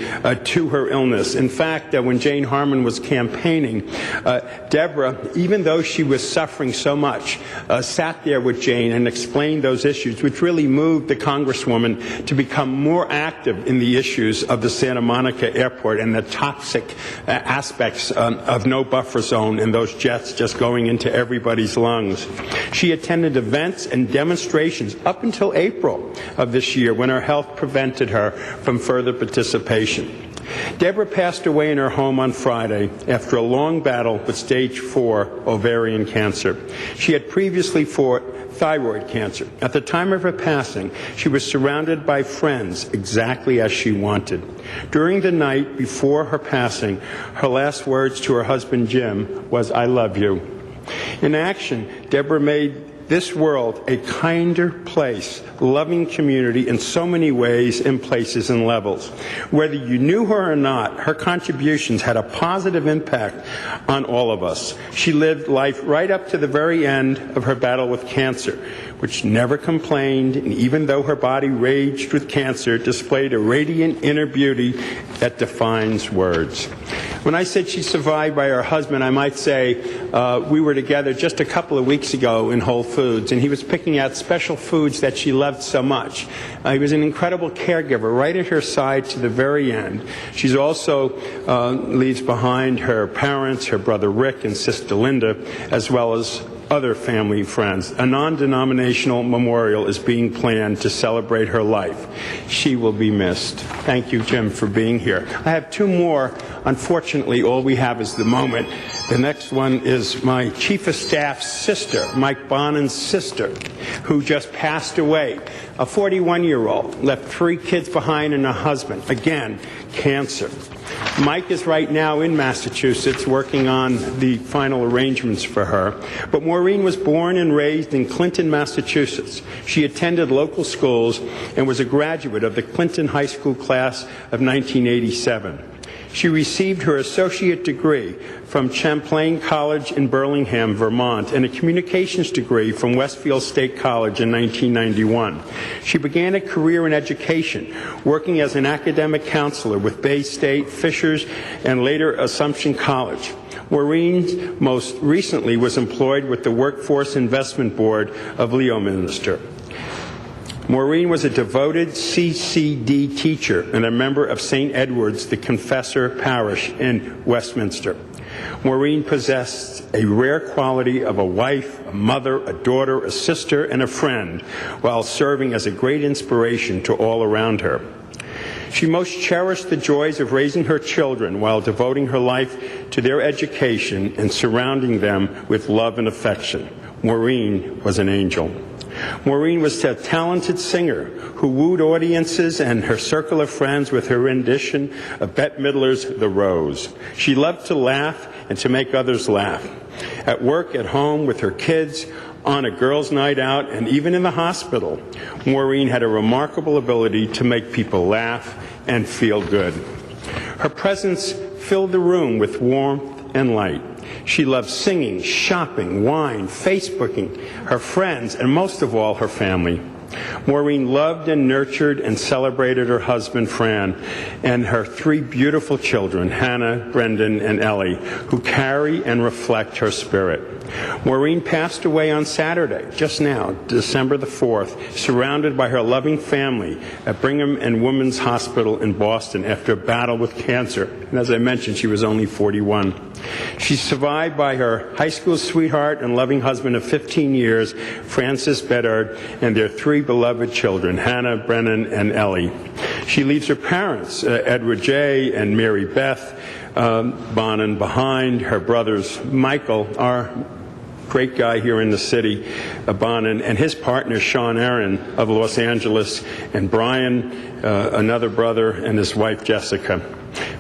to her illness. In fact, when Jane Harmon was campaigning, Deborah, even though she was suffering so much, sat there with Jane and explained those issues, which really moved the Congresswoman to become more active in the issues of the Santa Monica Airport and the toxic aspects of no buffer zone and those jets just going into everybody's lungs. She attended events and demonstrations up until April of this year, when her health prevented her from further participation. Deborah passed away in her home on Friday after a long battle with stage 4 ovarian cancer. She had previously fought thyroid cancer. At the time of her passing, she was surrounded by friends exactly as she wanted. During the night before her passing, her last words to her husband Jim was, "I love you." In action, Deborah made this world a kinder place, loving community in so many ways and places and levels. Whether you knew her or not, her contributions had a positive impact on all of us. She lived life right up to the very end of her battle with cancer, which never complained, and even though her body raged with cancer, displayed a radiant inner beauty that defines words. When I said she survived by her husband, I might say we were together just a couple of weeks ago in Whole Foods, and he was picking out special foods that she loved so much. He was an incredible caregiver right at her side to the very end. She's also leaves behind her parents, her brother Rick and sister Linda, as well as other family and friends. A non-denominational memorial is being planned to celebrate her life. She will be missed. Thank you, Jim, for being here. I have two more. Unfortunately, all we have is the moment. The next one is my Chief of Staff's sister, Mike Bonin's sister, who just passed away. A 41-year-old, left 3 kids behind and a husband. Again, cancer. Mike is right now in Massachusetts working on the final arrangements for her. But Maureen was born and raised in Clinton, Massachusetts. She attended local schools and was a graduate of the Clinton High School class of 1987. She received her associate degree from Champlain College in Burlingame, Vermont, and a communications degree from Westfield State College in 1991. She began a career in education, working as an academic counselor with Bay State, Fishers, and later Assumption College. Maureen most recently was employed with the Workforce Investment Board of Leominster. Maureen was a devoted CCD teacher and a member of St. Edward's the Confessor Parish in Westminster. Maureen possessed a rare quality of a wife, a mother, a daughter, a sister, and a friend, while serving as a great inspiration to all around her. She most cherished the joys of raising her children while devoting her life to their education and surrounding them with love and affection. Maureen was an angel. Maureen was a talented singer who wooed audiences and her circle of friends with her rendition of Bette Midler's The Rose. She loved to laugh and to make others laugh. At work, at home, with her kids, on a girls' night out, and even in the hospital, Maureen had a remarkable ability to make people laugh and feel good. Her presence filled the room with warmth and light. She loved singing, shopping, wine, Facebooking, her friends, and most of all, her family. Maureen loved and nurtured and celebrated her husband, Fran, and her 3 beautiful children, Hannah, Brendan, and Ellie, who carry and reflect her spirit. Maureen passed away on Saturday, just now, December the 4th, surrounded by her loving family at Brigham and Women's Hospital in Boston after a battle with cancer. And as I mentioned, she was only 41. She's survived by her high school sweetheart and loving husband of 15 years, Francis Bedard, and their 3 beloved children, Hannah, Brennan, and Ellie. She leaves her parents, Edward J. and Mary Beth Bonin, behind. Her brothers, Michael, our great guy here in the city, Bonin, and his partner, Sean Aaron of Los Angeles, and Brian, another brother, and his wife, Jessica,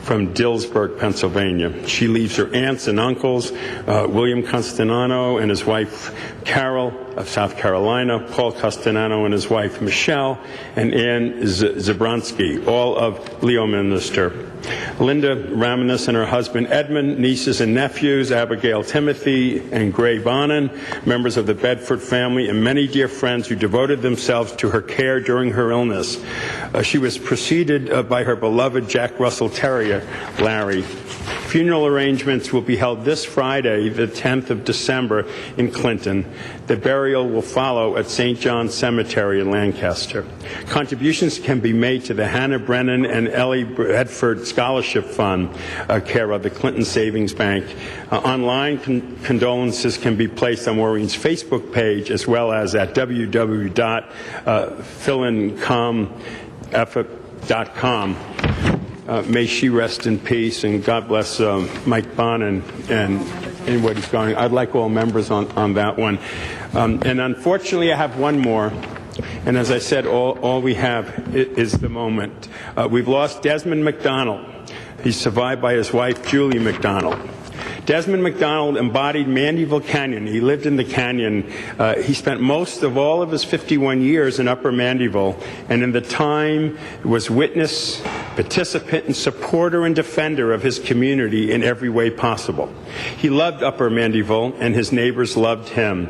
from Dillsburg, Pennsylvania. She leaves her aunts and uncles, William Castellano and his wife, Carol, of South Carolina, Paul Castellano and his wife, Michelle, and Ann Zabronsky, all of Leominster. Linda Ramanis and her husband Edmund, nieces and nephews, Abigail Timothy and Gray Bonin, members of the Bedford family, and many dear friends who devoted themselves to her care during her illness. She was preceded by her beloved Jack Russell Terrier, Larry. Funeral arrangements will be held this Friday, the 10th of December, in Clinton. The burial will follow at St. John's Cemetery in Lancaster. Contributions can be made to the Hannah Brennan and Ellie Bedford Scholarship Fund, care of the Clinton Savings Bank. Online condolences can be placed on Maureen's Facebook page, as well as at www.philancomf.com. May she rest in peace, and God bless Mike Bonin and what he's going. I'd like all members on that one. And unfortunately, I have one more. And as I said, all we have is the moment. We've lost Desmond McDonald. He's survived by his wife, Julie McDonald. Desmond McDonald embodied Mandyville Canyon. He lived in the canyon. He spent most of all of his 51 years in Upper Mandyville, and in the time was witness, participant, and supporter and defender of his community in every way possible. He loved Upper Mandyville, and his neighbors loved him.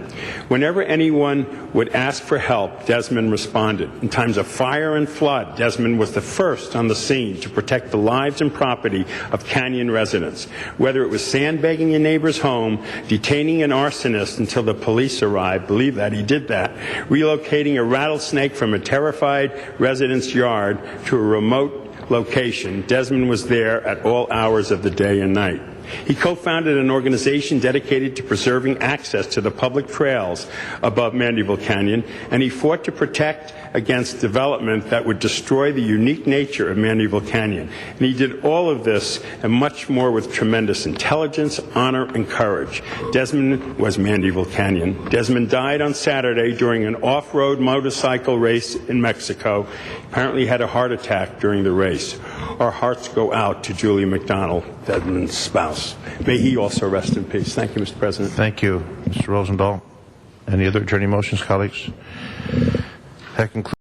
Whenever anyone would ask for help, Desmond responded. In times of fire and flood, Desmond was the first on the scene to protect the lives and property of Canyon residents. Whether it was sandbagging a neighbor's home, detaining an arsonist until the police arrived, believe that, he did that, relocating a rattlesnake from a terrified resident's yard to a remote location, Desmond was there at all hours of the day and night. He co-founded an organization dedicated to preserving access to the public trails above Mandyville Canyon, and he fought to protect against development that would destroy the unique nature of Mandyville Canyon. And he did all of this and much more with tremendous intelligence, honor, and courage. Desmond was Mandyville Canyon. Desmond died on Saturday during an off-road motorcycle race in Mexico. Apparently had a heart attack during the race. Our hearts go out to Julie McDonald, Desmond's spouse. May he also rest in peace. Thank you, Mr. President. Thank you, Mr. Rosendahl. Any other attorney motions, colleagues? That concludes